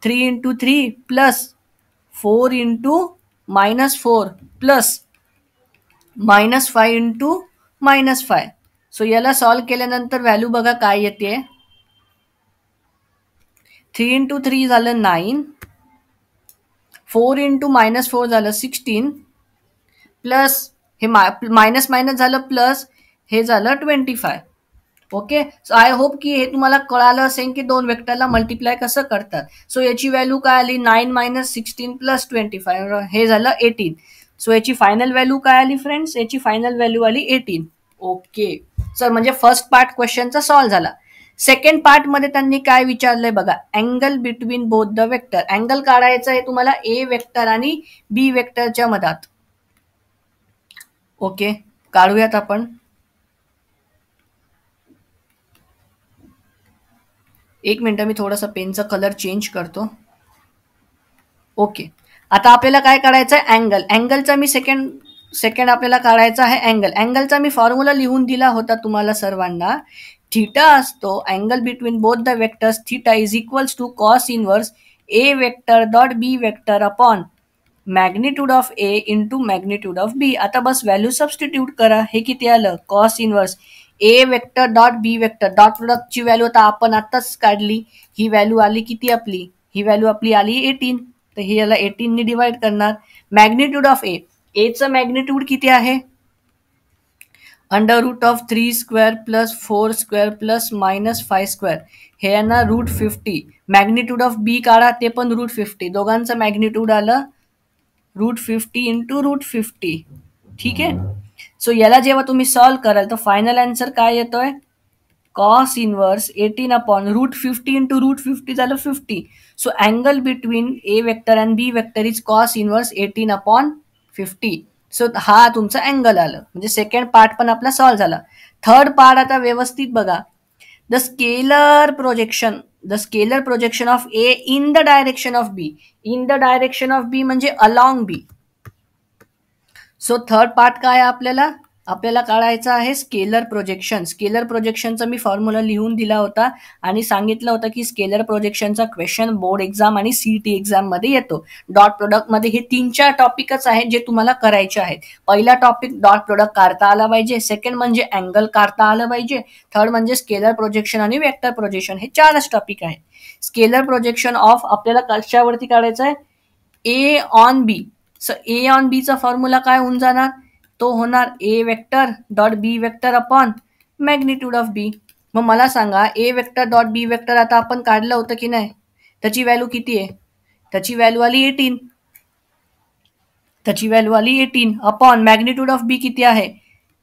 3 into 3 plus 4 into -4 plus -5 into -5. So याला सॉल्व्ह केल्यानंतर व्हॅल्यू बघा काय येते. 3 इंटू 3 झालं 9, 4 इंटू -4 झालं 16 प्लस हे मायनस झालं प्लस हे झालं 25. ओके, सो आय होप की हे तुम्हाला कळालं असेल की दोन वेक्टरला मल्टिप्लाय कसं करतात. सो याची व्हॅल्यू काय आली? 9 - 16 प्लस 25 हे झालं 18. सो याची फायनल व्हॅल्यू काय आली फ्रेंड्स? याची फायनल व्हॅल्यू आली 18. ओके सर, म्हणजे फर्स्ट पार्ट क्वेश्चनचा सॉल्व्ह झाला. सेकंड पार्ट मध्ये त्यांनी काय विचारलंय बघा, angle between both the vector. Angle काढायचं आहे तुम्हाला ए वेक्टर आणि बी वेक्टरच्या मधात. ओके, काढूयात आपण. एक मिनिट, मी थोडासा पेनचा कलर चेंज करतो. ओके, आता आपल्याला काय काढायचं आहे? अँगल. अँगलचा मी सेकंड आपल्याला काढायचा आहे अँगल. अँगलचा मी फॉर्म्युला लिहून दिला होता तुम्हाला सर्वांना. थीटा असतो angle between both the vectors. Theta is equals to cos inverse A vector dot B vector upon magnitude of A into magnitude of B. आता बस व्हॅल्यू सबस्टिट्यूट करा. हे किती आलं? Cos inverse A vector dot B vector. Dot प्रोडक्टची व्हॅल्यू आता आपण आताच काढली. ही व्हॅल्यू आली किती आपली? ही व्हॅल्यू आपली आली 18. तर हे याला 18 ने डिवाइड करणार. मॅग्निट्यूड ऑफ ए, एचं मॅग्निट्यूड किती आहे? Under root of 3 square plus 4 square plus minus 5 square. हे आहे ना रूट 50. मॅग्निट्यूड ऑफ बी काढा, ते पण रूट 50. दोघांचं मॅग्निट्यूड आलं रूट 50 इंटू रूट 50. ठीक आहे. सो याला जेव्हा तुम्ही सॉल्व्ह कराल तर फायनल आन्सर काय येतोय? Cos inverse 18 upon root 50 into root 50 झालं 50. So angle between A vector and B vector is cos inverse 18 upon 50. So हा तुमचा अँगल आलं. म्हणजे सेकंड पार्ट पण आपला सॉल्व्ह झाला. थर्ड पार्ट आता व्यवस्थित बघा. The scalar projection of A in the direction of B. In the direction of B म्हणजे along B. So third part काय आपल्याला काढायचं आहे स्केलर प्रोजेक्शन. स्केलर प्रोजेक्शनचा मी फॉर्म्युला लिहून दिला होता आणि सांगितलं होतं की स्केलर प्रोजेक्शनचा क्वेश्चन बोर्ड एक्झाम आणि सीईटी एक्झाम मध्ये येतो. डॉट प्रोडक्ट मध्ये हे 3-4 टॉपिकच आहेत जे तुम्हाला करायचे आहेत. पहिला टॉपिक डॉट प्रोडक्ट काढता आला पाहिजे. सेकंड म्हणजे अँगल काढता आलं पाहिजे. थर्ड म्हणजे स्केलर प्रोजेक्शन आणि वेक्टर प्रोजेक्शन. हे 4च टॉपिक आहेत. स्केलर प्रोजेक्शन ऑफ आपल्याला कशावरती काढायचं आहे? A on B. So A on B चा फॉर्म्युला काय होऊन जाणार? तो होणार A vector dot B vector upon magnitude of B. मग मला सांगा A vector dot B vector आता आपण काढलं होतं की नाही? त्याची व्हॅल्यू किती आहे? त्याची व्हॅल्यू आली 18. त्याची व्हॅल्यू आली 18 अपॉन मॅग्निट्यूड ऑफ बी किती आहे?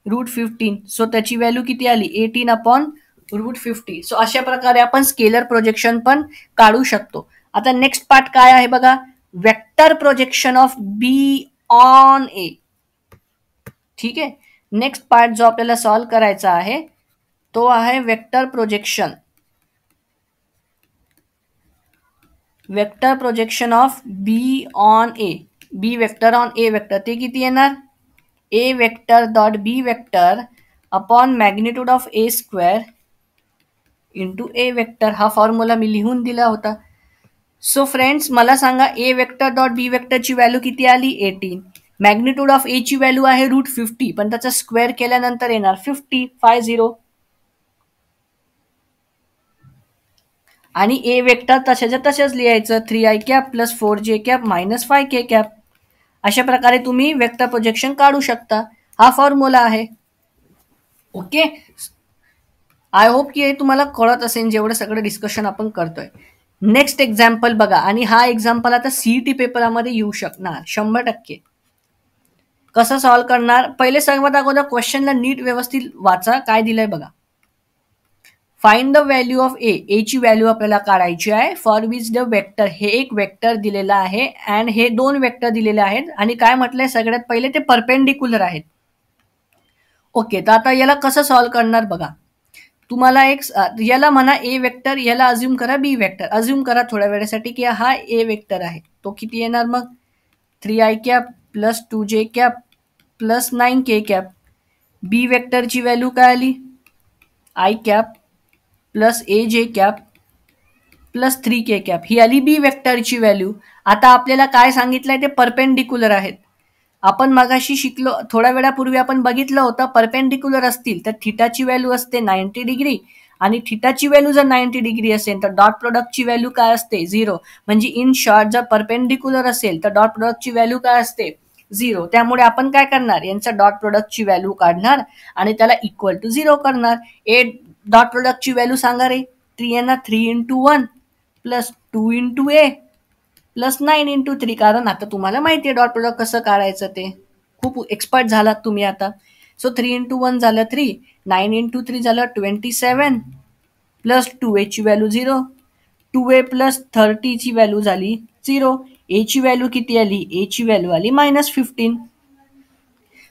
रूट 15. सो त्याची व्हॅल्यू किती आली? 18 अपॉन रूट 50. सो अशा प्रकारे आपण स्केलर प्रोजेक्शन पण काढू शकतो. आता नेक्स्ट पार्ट काय आहे बघा. Vector projection of B on A. ठीक आहे. नेक्स्ट पार्ट जो आपल्याला सॉल्व्ह करायचा आहे तो आहे vector projection. Vector projection of B on A. B vector on A vector ते किती येणार? A vector dot B vector upon magnitude of A square into A vector. हा फॉर्म्युला मी लिहून दिला होता. सो फ्रेंड्स मला सांगा ए वेक्टर डॉट बी वेक्टरची व्हॅल्यू किती आली? 18. मॅग्निट्यूड ऑफ ए ची व्हॅल्यू आहे रूट 50 पण त्याचा स्क्वेअर केल्यानंतर येणार 50. आणि ए वेक्टर तशाच्या तशाच लिहायचं 3i cap plus 4j cap minus 5k cap. अशा प्रकारे तुम्ही वेक्टर प्रोजेक्शन काढू शकता. हा फॉर्म्युला आहे. ओके. आय होप की हे तुम्हाला कळत असेल जेवढं सगळं डिस्कशन आपण करतोय. नेक्स्ट एक्झाम्पल बघा. आणि हा एक्झाम्पल आता सीईटी पेपरामध्ये येऊ शकणार 100%. कसं सॉल्व्ह करणार? पहिले सर्वात अगोदर क्वेश्चनला नीट व्यवस्थित वाचा. काय दिलंय बघा. फाइंड द व्हॅल्यू ऑफ ए. ए ची व्हॅल्यू आपल्याला काढायची आहे. For which the vector. हे एक वेक्टर दिलेलं आहे अँड हे 2 वेक्टर दिलेले आहेत. आणि काय म्हटलंय सगळ्यात पहिले ते परपेंडिक्युलर आहेत. ओके. तर आता याला कसं सॉल्व्ह करणार बघा. तुम्हाला एक याला म्हणा ए वेक्टर, याला अज्युम करा बी वेक्टर. अज्युम करा थोड्या वेळेसाठी की हा ए वेक्टर आहे. तो किती येणार मग? 3i cap plus 2j cap plus 9k cap. B वेक्टरची व्हॅल्यू काय आली? I cap plus aj cap plus 3k cap. ही आली बी वेक्टरची व्हॅल्यू. आता आपल्याला काय सांगितलंय? ते परपेंडिक्युलर आहेत. आपण मगाशी शिकलो, थोड्या वेळापूर्वी आपण बघितलं होतं परपेंडिक्युलर असतील तर थिटाची व्हॅल्यू असते 90 डिग्री आणि थिटाची व्हॅल्यू जर 90 डिग्री असेल तर डॉट प्रोडक्टची व्हॅल्यू काय असते? 0. म्हणजे इन शॉर्ट जर परपेंडिक्युलर असेल तर डॉट प्रोडक्टची व्हॅल्यू काय असते? 0. त्यामुळे आपण काय करणार? यांचा डॉट प्रोडक्टची व्हॅल्यू काढणार आणि त्याला इक्वल टू 0 करणार. ए डॉट प्रोडक्टची व्हॅल्यू सांगा रे. 3 येणार 3 इंटू 1 प्लस 2 इंटू ए प्लस 9 इंटू 3. कारण आता तुम्हाला माहिती आहे डॉट प्रोडक्ट कसं काढायचं ते. खूप एक्सपर्ट झालात तुम्ही आता. सो 3 इंटू 1 झालं 3, 9 इंटू 3 झालं 27 प्लस 2a ची व्हॅल्यू 0, 2a प्लस 30 ची व्हॅल्यू झाली 0. ए ची व्हॅल्यू किती आली? ए ची व्हॅल्यू आली -15.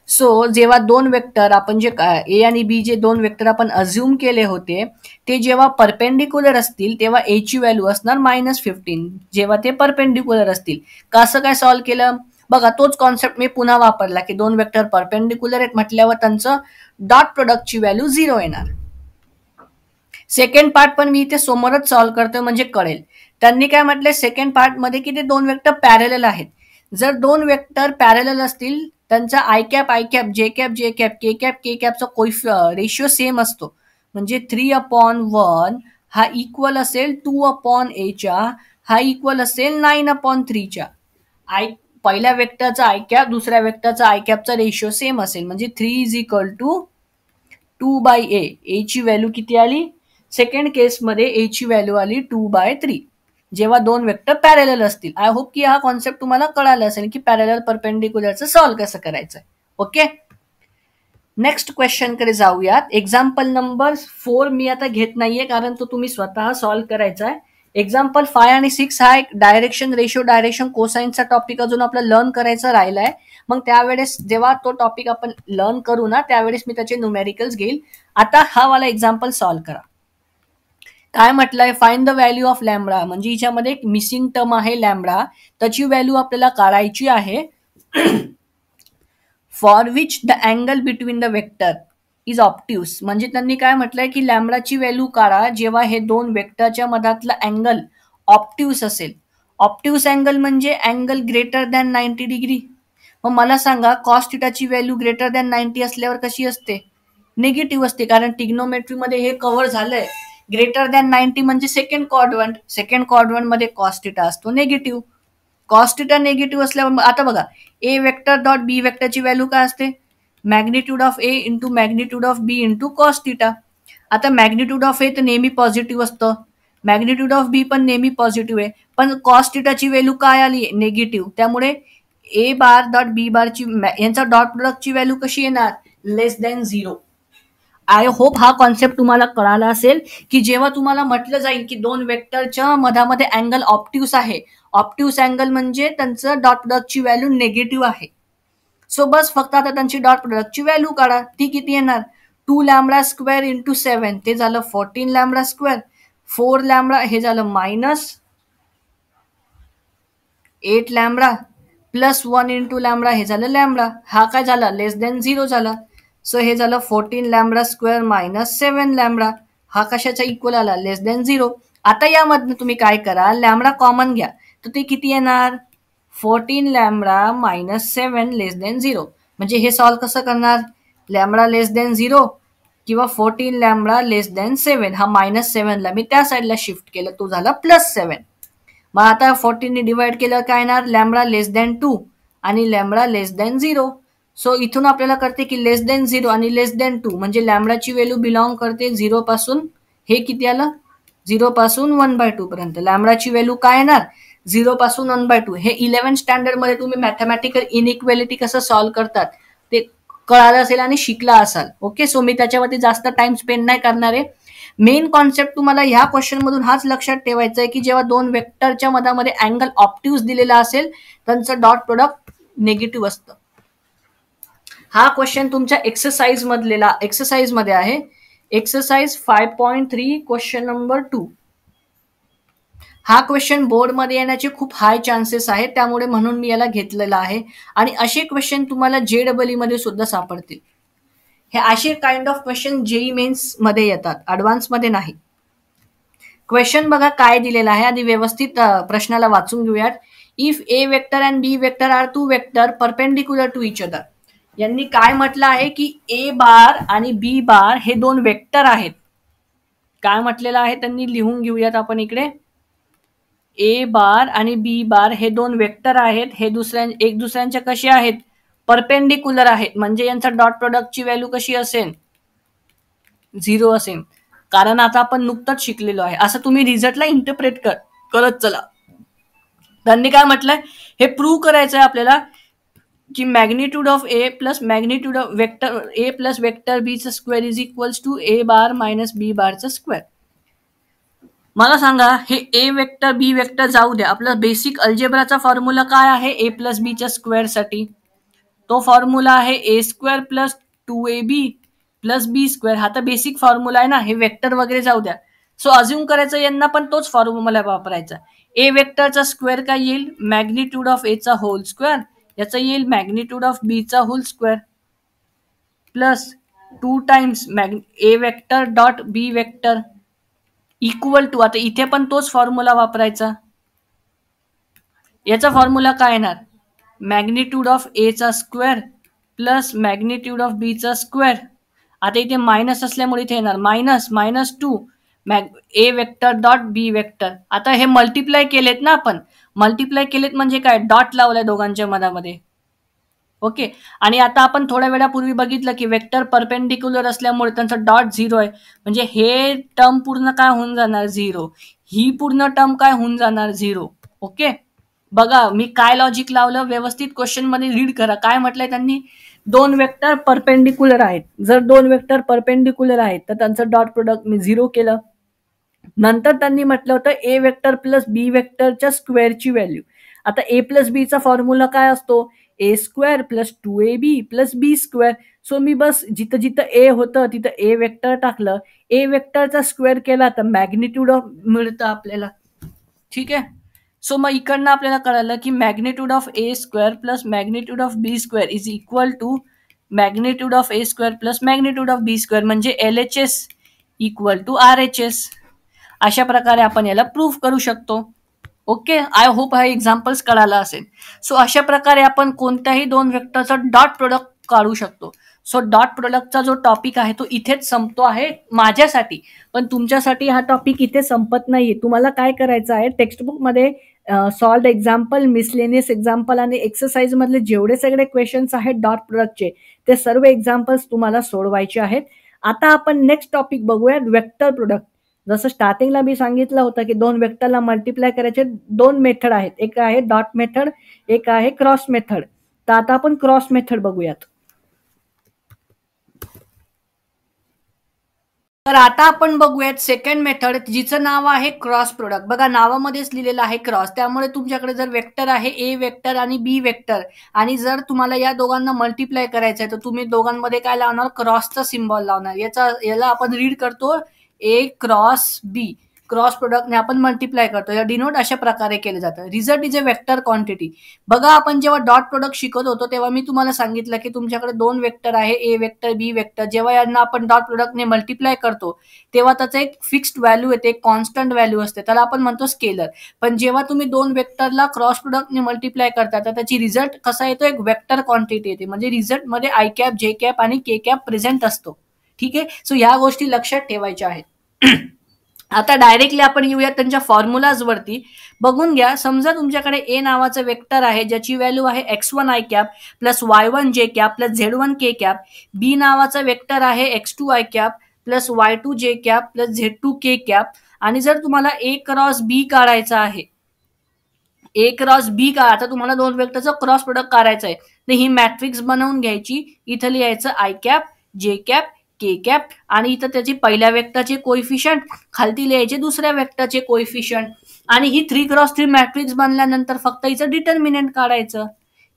सो जेव्हा दोन वेक्टर आपण जे ए आणि बी जे दोन वेक्टर आपण अज्युम केले होते ते जेव्हा परपेंडिक्युलर असतील तेव्हा ए ची व्हॅल्यू असणार -15 जेव्हा ते परपेंडिक्युलर असतील. कसं काय सॉल्व्ह केलं बघा, तोच कॉन्सेप्ट मी पुन्हा वापरला की दोन वेक्टर परपेंडिक्युलर आहेत म्हटल्यावर त्यांचं डॉट प्रोडक्टची व्हॅल्यू 0 येणार. सेकंड पार्ट पण मी इथे समोरच सॉल्व्ह करतोय म्हणजे कळेल. त्यांनी काय म्हटलंय सेकंड पार्ट मध्ये की ते दोन वेक्टर पॅरलल आहेत. जर दोन वेक्टर पॅरलल असतील त्यांचा I cap J cap K captcha ratio same असतो. म्हणजे 3/1 हा इक्वल असेल 2/a हा इक्वल असेल 9/3 पहिल्या वेक्टरचा आय कॅप दुसऱ्या वेक्टरचा आय कॅपचा रेशिओ सेम असेल म्हणजे 3 इज इक्वल टू 2/a. ए ची व्हॅल्यू किती आली सेकंड केसमध्ये ए ची व्हॅल्यू आली 2/3 जेव्हा दोन वेक्टर पॅरलल असतील. आय होप की हा कॉन्सेप्ट तुम्हाला कळाला असेल की पॅरलल परपेंडिक्युलरचं सॉल्व्ह कसं करायचं. ओके, नेक्स्ट क्वेश्चन कडे जाऊयात. एक्झाम्पल नंबर 4 मी आता घेत नाहीये कारण तो तुम्ही स्वतः सॉल्व्ह करायचा आहे. एक्झाम्पल 5 आणि 6 हा एक डायरेक्शन रेशिओ डायरेक्शन कोसाइनचा टॉपिक अजून आपला लर्न करायचा राहिलाय. मग त्यावेळेस जेव्हा तो टॉपिक आपण लर्न करू ना त्यावेळेस मी त्याचे न्यूमेरिकल्स घेईल. आता हा वाला एक्झाम्पल सॉल्व्ह करा. काय म्हटलंय find the value of lambda म्हणजे हिच्यामध्ये एक मिसिंग टर्म आहे लॅम्बडा त्याची व्हॅल्यू आपल्याला काढायची आहे. For which the angle between the vector is obtuse म्हणजे त्यांनी काय म्हटलंय की लॅम्बडाची व्हॅल्यू काढा जेव्हा हे दोन वेक्टरच्या मधातला अँगल ऑप्ट्यूस असेल. ऑप्ट्यूस अँगल म्हणजे अँगल ग्रेटर दॅन 90 डिग्री. मग मला सांगा कॉस थिटाची व्हॅल्यू ग्रेटर दॅन 90 असल्यावर कशी असते निगेटिव्ह असते कारण टिग्नोमेट्रीमध्ये हे कव्हर झालंय. ग्रेटर दॅन 90 म्हणजे सेकंड क्वाड्रंट मध्ये कॉस थिटा असतो निगेटिव्ह. कॉस थिटा निगेटिव्ह असल्यावर आता बघा ए वेक्टर डॉट बी वेक्टरची व्हॅल्यू काय असते magnitude of A into magnitude of B into cos theta. आता मॅग्निट्यूड ऑफ ए तर नेहमी पॉझिटिव्ह असतं मॅग्निट्यूड ऑफ बी पण नेहमी पॉझिटिव्ह आहे पण कॉस थिटाची व्हॅल्यू काय आली निगेटिव्ह. त्यामुळे ए बार डॉट बी बारची यांचा डॉट प्रोडक्टची व्हॅल्यू कशी येणार <0. आय होप हा कॉन्सेप्ट तुम्हाला कळाला असेल की जेव्हा तुम्हाला म्हटलं जाईल की दोन वेक्टरच्या मधामध्ये अँगल ऑप्ट्यूस आहे ऑप्ट्यूस अँगल म्हणजे त्यांचं डॉट प्रोडक्टची व्हॅल्यू निगेटिव्ह आहे. सो बस फक्त आता त्यांची डॉट प्रोडक्टची व्हॅल्यू काढा. ती किती येणार 2 लॅम्बडा स्क्वेअर इंटू 7 ते झालं 14 लॅम्बडा स्क्वेअर. 4 लॅम्बडा हे झालं -8 लॅम्बडा प्लस 1 इंटू लॅम्बडा हे झालं लॅम्बडा. हा काय झाला <0 झाला. सो हे झालं 14 लॅम्बडा स्क्वेअर -7 लॅम्बडा. हा कशाचा इक्वल आला <0. आता यामधनं तुम्ही काय करा लॅम्बडा कॉमन घ्या तर ते किती येणार 14 लॅम्बडा -7 <0. म्हणजे हे सॉल्व्ह कसं करणार लॅम्बडा <0 किंवा 14 लॅम्बडा <7 हा -7 ला मी त्या साईडला शिफ्ट केलं तो झाला +7. मग आता 14 ने डिवाइड केलं काय येणार लॅम्बडा <2 आणि लॅम्बडा <0. सो इथून आपल्याला कळते की <0 आणि <2 म्हणजे लॅम्बडाची व्हॅल्यू बिलॉंग करते 0 पासून हे किती आलं 0 पासून 1/2 पर्यंत. लॅम्बडाची व्हॅल्यू काय येणार 0 पासून 1/2. हे 11 स्टँडर्ड मध्ये तुम्ही मॅथमॅटिकल इनइक्वेलिटी कसं सॉल्व्ह करतात ते कळालं असेल आणि शिकला असाल. ओके, सो मी त्याच्यावरती जास्त टाइम स्पेंड नाही करणार आहे. मेन कॉन्सेप्ट तुम्हाला ह्या क्वेश्चन मधून हाच लक्षात ठेवायचा आहे की जेव्हा दोन वेक्टरच्या मधामध्ये अँगल ऑप्ट्यूस दिलेला असेल त्यांचं डॉट प्रोडक्ट निगेटिव्ह असतं. हा क्वेश्चन तुमच्या एक्सरसाइज मध्ये आहे. Exercise 5.3 question number 2. हा क्वेश्चन बोर्डमध्ये येण्याचे खूप हाय चान्सेस आहेत त्यामुळे म्हणून मी याला घेतलेला आहे. आणि असे क्वेश्चन तुम्हाला JEE मध्ये सुद्धा सापडतील. हे असे kind of question JEE mains मध्ये येतात ऍडव्हान्स मध्ये नाही. क्वेश्चन बघा काय दिलेला आहे आधी व्यवस्थित प्रश्नाला वाचून घेऊयात. If A vector and B vector are two vector perpendicular to each other. यांनी काय म्हटलं आहे की ए बार आणि बी बार हे दोन वेक्टर आहेत. काय म्हटलेलं आहे त्यांनी लिहून घेऊयात आपण इकडे. ए बार आणि बी बार हे दोन वेक्टर आहेत. हे एक दुसऱ्यांच्या कसे आहेत परपेंडिक्युलर आहेत म्हणजे यांचा डॉट प्रोडक्टची व्हॅल्यू कशी असेल 0 असेल. कारण आता आपण नुकतंच शिकलेलो आहे असं तुम्ही रिझल्टला इंटरप्रेट करत चला. त्यांनी काय म्हटलंय हे प्रूव्ह करायचं आहे आपल्याला की magnitude of A plus magnitude of vector A plus vector बीचा square is equals to A bar minus B बारचा स्क्वेअर. मला सांगा हे ए वेक्टर बी वेक्टर जाऊ द्या आपला बेसिक अल्जेब्राचा फॉर्म्युला काय आहे ए प्लस बीच्या स्क्वेअर साठी तो फॉर्म्युला आहे ए स्क्वेअर प्लस 2ab प्लस बी स्क्वेअर. हा तर बेसिक फॉर्म्युला आहे ना, हे वेक्टर वगैरे जाऊ द्या. सो अज्युम करायचं यांना पण तोच फॉर्म्युला वापरायचा. ए वेक्टरचा स्क्वेअर काय येईल, मॅग्निट्यूड ऑफ एचा होल स्क्वेअर, याचा येईल मॅग्निट्यूड ऑफ बीचा whole square plus 2 times A vector dot B vector equal to, आता इथे पण तोच फॉर्म्युला वापरायचा. याचा फॉर्म्युला काय येणार, मॅग्निट्यूड ऑफ ए चा स्क्वेअर प्लस मॅग्निट्यूड ऑफ बी चा स्क्वेअर. आता इथे मायनस असल्यामुळे इथे येणार -2 ए वेक्टर डॉट बी वेक्टर. आता हे मल्टिप्लाय केलेत ना आपण, मल्टिप्लाय केलेत म्हणजे काय, डॉट लावलाय दोघांच्या मधामध्ये. ओके. आणि आता आपण थोड्या वेळापूर्वी बघितलं की वेक्टर परपेंडिक्युलर असल्यामुळे त्यांचा डॉट 0 आहे, म्हणजे हे टर्म पूर्ण काय होऊन जाणार 0, ही पूर्ण टर्म काय होऊन जाणार 0. ओके. बघा मी काय लॉजिक लावलं, व्यवस्थित क्वेश्चन मध्ये रीड करा. काय म्हटलंय त्यांनी, दोन वेक्टर परपेंडिक्युलर आहेत. जर दोन वेक्टर परपेंडिक्युलर आहेत तर त्यांचं डॉट प्रोडक्ट मी 0 केलं. नंतर त्यांनी म्हटलं होतं ए वेक्टर प्लस बी वेक्टरच्या स्क्वेअरची व्हॅल्यू. आता ए प्लस बी चा फॉर्म्युला काय असतो, ए स्क्वेअर प्लस 2ab प्लस बी स्क्वेअर. सो मी बस जिथं जिथं ए होतं तिथं ए वेक्टर टाकलं, ए वेक्टरचा स्क्वेअर केला तर मॅग्निट्यूड ऑफ मिळतं आपल्याला. ठीक आहे. सो मग इकडनं आपल्याला कळालं की magnitude of A square plus magnitude of B square is equal to magnitude of A square plus magnitude of B square, म्हणजे LHS इक्वल टू RHS. अशा प्रकारे आपण याला प्रूव्ह करू शकतो. ओके. आय होप हा एक्झाम्पल्स कळाला असेल. सो अशा प्रकारे आपण कोणत्याही दोन वेक्टरचा डॉट प्रोडक्ट काढू शकतो. सो डॉट प्रोडक्टचा जो टॉपिक आहे तो इथेच संपतो आहे माझ्यासाठी, पण तुमच्यासाठी हा टॉपिक इथे संपत नाहीये. तुम्हाला काय करायचं आहे, टेक्स्टबुक मध्ये सॉल्व्ड एक्झाम्पल, मिसलेनियस एक्झाम्पल आणि एक्सरसाइज मधले जेवढे सगळे क्वेश्चन्स आहेत डॉट प्रोडक्टचे, ते सर्व एक्झाम्पल्स तुम्हाला सोडवायचे आहेत. आता आपण नेक्स्ट टॉपिक बघूया, वेक्टर प्रोडक्ट. जसं स्टार्टिंगला मी सांगितलं होतं की दोन वेक्टरला मल्टिप्लाय करायचे दोन मेथड आहेत, एक आहे डॉट मेथड, एक आहे क्रॉस मेथड. तर आता आपण क्रॉस मेथड बघूयात. तर आता आपण बघूयात सेकंड मेथड, जिचं नाव आहे क्रॉस प्रोडक्ट. बघा नावामध्येच लिहिलेलं आहे क्रॉस, त्यामुळे तुमच्याकडे जर वेक्टर आहे ए वेक्टर आणि बी वेक्टर, आणि जर तुम्हाला या दोघांना मल्टिप्लाय करायचं आहे तर तुम्ही दोघांमध्ये काय लावणार, क्रॉसचा सिम्बॉल लावणार. याला आपण रीड करतो ए क्रॉस बी. क्रॉस प्रोडक्टने आपण मल्टिप्लाय करतो, या डिनोट अशा प्रकारे केलं जातं. Result is a vector quantity. बघा आपण जेव्हा डॉट प्रोडक्ट शिकत होतो तेव्हा मी तुम्हाला सांगितलं की तुमच्याकडे दोन वेक्टर आहे, ए वेक्टर बी वेक्टर. जेव्हा यांना आपण डॉट प्रोडक्टने मल्टिप्लाय करतो तेव्हा त्याचं एक फिक्स्ड व्हॅल्यू येते, एक कॉन्स्टंट व्हॅल्यू असते, त्याला आपण म्हणतो स्केलर. पण जेव्हा तुम्ही दोन वेक्टरला क्रॉस प्रोडक्टने मल्टिप्लाय करता तर त्याची रिझल्ट कसा येतो, एक वेक्टर क्वांटिटी येते, म्हणजे रिझल्ट मध्ये आय कॅप, जे कॅप आणि के कॅप प्रेझेंट असतो. ठीक आहे. सो या गोष्टी लक्षात ठेवायच्या आहेत. आता डायरेक्टली आपण येऊया त्यांच्या फॉर्म्युलाज वरती. बघून घ्या. समजा तुमच्याकडे ए नावाचं वेक्टर आहे ज्याची व्हॅल्यू आहे x1 I cap plus y1 J cap plus z1 K cap. B नावाचा वेक्टर आहे x2 I cap plus y2 जे कॅप प्लस z2 के कॅप. आणि जर तुम्हाला ए क्रॉस बी काढायचा आहे, ए क्रॉस बी का, आता तुम्हाला दोन वेक्टरचं क्रॉस प्रोडक्ट काढायचं आहे, तर ही मॅट्रिक्स बनवून घ्यायची. इथं लिहायचं I cap, J cap, K cap, आणि इथं त्याची पहिल्या वेक्टरचे कोएफिशियंट, खालती लिहायचे दुसऱ्या वेक्टरचे कोएफिशियंट. आणि ही 3x3 मॅट्रिक्स बनल्यानंतर फक्त हिचं डिटर्मिनंट काढायचं.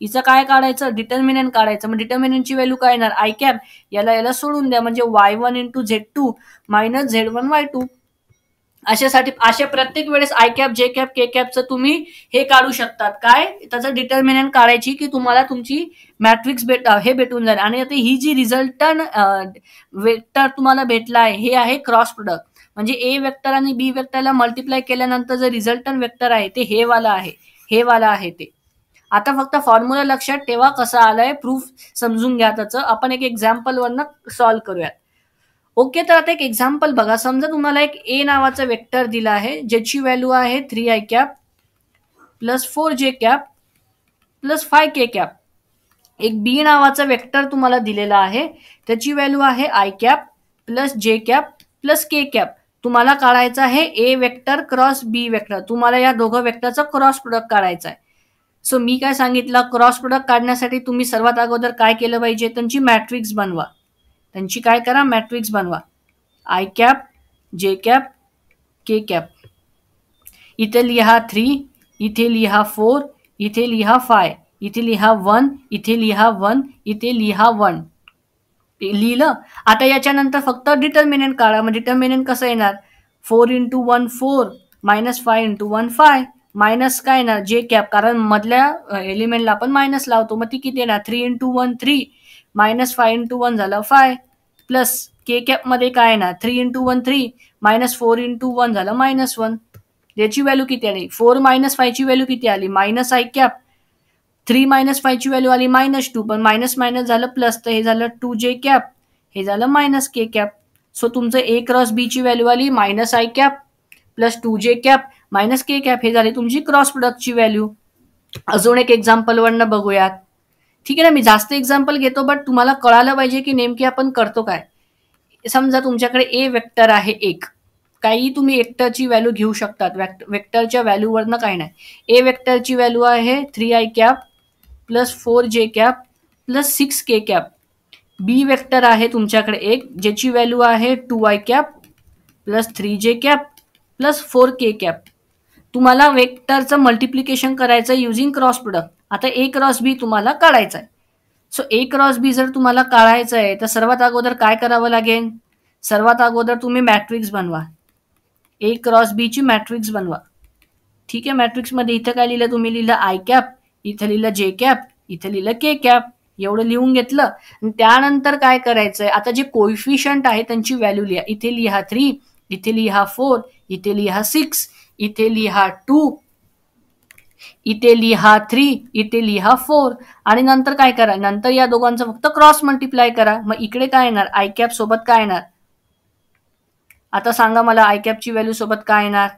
हिचं काय काढायचं, डिटर्मिनंट काढायचं. मग डिटर्मिनंटची व्हॅल्यू काय येणार, आय कॅप, याला सोडून द्या, म्हणजे y1 into z2 minus z1 y2. अशा प्रत्येक वेळेस आय कॅप, जे कॅप, के कॅपचं तुम्ही हे काढू शकतात. काय, त्याचं डिटर्मिनंट काढायची की तुम्हाला तुमची मॅट्रिक्स हे भेटून जाईल. आणि आता ही जी रिझल्टंट वेक्टर तुम्हाला भेटला आहे हे आहे क्रॉस प्रोडक्ट. म्हणजे ए वेक्टर आणि बी वेक्टरला मल्टिप्लाय केल्यानंतर जे रिझल्टंट वेक्टर आहे ते हे वाला आहे ते. आता फक्त फॉर्म्युला लक्षात ठेवा कसा आलाय, प्रूफ समजून घ्या त्याचं. आपण एक एक्झाम्पल वरनं सॉल्व्ह करूयात. ओके. तर आता एक एक्झाम्पल बघा. समजा तुम्हाला एक ए नावाचा वेक्टर दिला आहे ज्याची व्हॅल्यू आहे 3 आय कॅप प्लस 4 जे कॅप प्लस 5 के कॅप. एक बी नावाचा वेक्टर तुम्हाला दिलेला आहे त्याची व्हॅल्यू आहे I cap plus j cap plus K cap. तुम्हाला काढायचा आहे ए वेक्टर क्रॉस बी वेक्टर. तुम्हाला या दोघं वेक्टरचा क्रॉस प्रोडक्ट काढायचा आहे. सो मी काय सांगितलं, क्रॉस प्रोडक्ट काढण्यासाठी तुम्ही सर्वात अगोदर काय केलं पाहिजे, त्यांची मॅट्रिक्स बनवा. त्यांची काय करा, मॅट्रिक्स बनवा. I cap, J cap, K cap. इथे लिहा 3, इथे लिहा 4, इथे लिहा 5. इथे लिहा 1, इथे लिहा 1, इथे लिहा 1. लिहिलं. आता याच्यानंतर फक्त डिटर्मिनंट काढा. मग डिटर्मिनंट कसं येणार? 4 × 1 4 मायनस 5 × 1 5 मायनस काय येणार? जे कॅप, कारण मधल्या एलिमेंटला आपण मायनस लावतो. मग ती किती येणार? 3 × 1 3 मायनस 5 × 1 झालं 5 प्लस के कॅप मध्ये काय येणार? 3 × 1 3 मायनस 4 × 1 झालं -1. याची व्हॅल्यू किती आली? 4 - 5 ची व्हॅल्यू किती आली? Minus i cap. 3 - 5 ची व्हॅल्यू आली -2, पण मायनस मायनस झालं प्लस, तर हे झालं 2j कॅप, हे झालं मायनस के कॅप. सो तुमचं A क्रॉस B ची व्हॅल्यू आली minus i cap plus 2j cap minus K cap, हे झाली तुमची क्रॉस प्रोडक्टची व्हॅल्यू. अजून एक एक्झाम्पल वरनं बघूयात. ठीक आहे ना, मी जास्त एक्झाम्पल घेतो, बट तुम्हाला कळायला पाहिजे की नेमकी आपण करतो काय. समजा तुमच्याकडे ए वेक्टर आहे एक, काही तुम्ही वेक्टरची व्हॅल्यू घेऊ शकतात. वेक्टरच्या व्हॅल्यूवरनं काही नाही. ए वेक्टरची व्हॅल्यू आहे 3i cap plus 4j cap plus 6k cap. B vector आहे तुमच्याकडे एक, ज्याची व्हॅल्यू आहे 2i cap plus 3j cap plus 4k cap. तुम्हाला वेक्टरचं मल्टिप्लिकेशन करायचं युझिंग क्रॉस प्रोडक्ट. आता ए क्रॉस बी तुम्हाला काढायचं आहे. सो ए क्रॉस बी जर तुम्हाला काढायचं आहे तर सर्वात अगोदर काय करावं लागेल? सर्वात अगोदर तुम्ही मॅट्रिक्स बनवा. ए क्रॉस बी ची मॅट्रिक्स बनवा. ठीक आहे, मॅट्रिक्स मध्ये इथं काय लिहिलं? तुम्ही लिहिलं आय कॅप, इथं लिहिलं जे कॅप, इथं लिहिलं के कॅप. एवढं लिहून घेतलं. त्यानंतर काय करायचंय? आता जे कोइफिशियंट आहे त्यांची व्हॅल्यू लिहा. इथे लिहा 3, इथे लिहा 4, इथे लिहा 6, इथे लिहा 2, इथे लिहा 3, इथे लिहा 4. आणि नंतर काय करा? नंतर या दोघांचं फक्त क्रॉस मल्टिप्लाय करा. मग इकडे काय येणार? आय कॅप सोबत काय येणार? आता सांगा मला, आय कॅपची व्हॅल्यू सोबत काय येणार?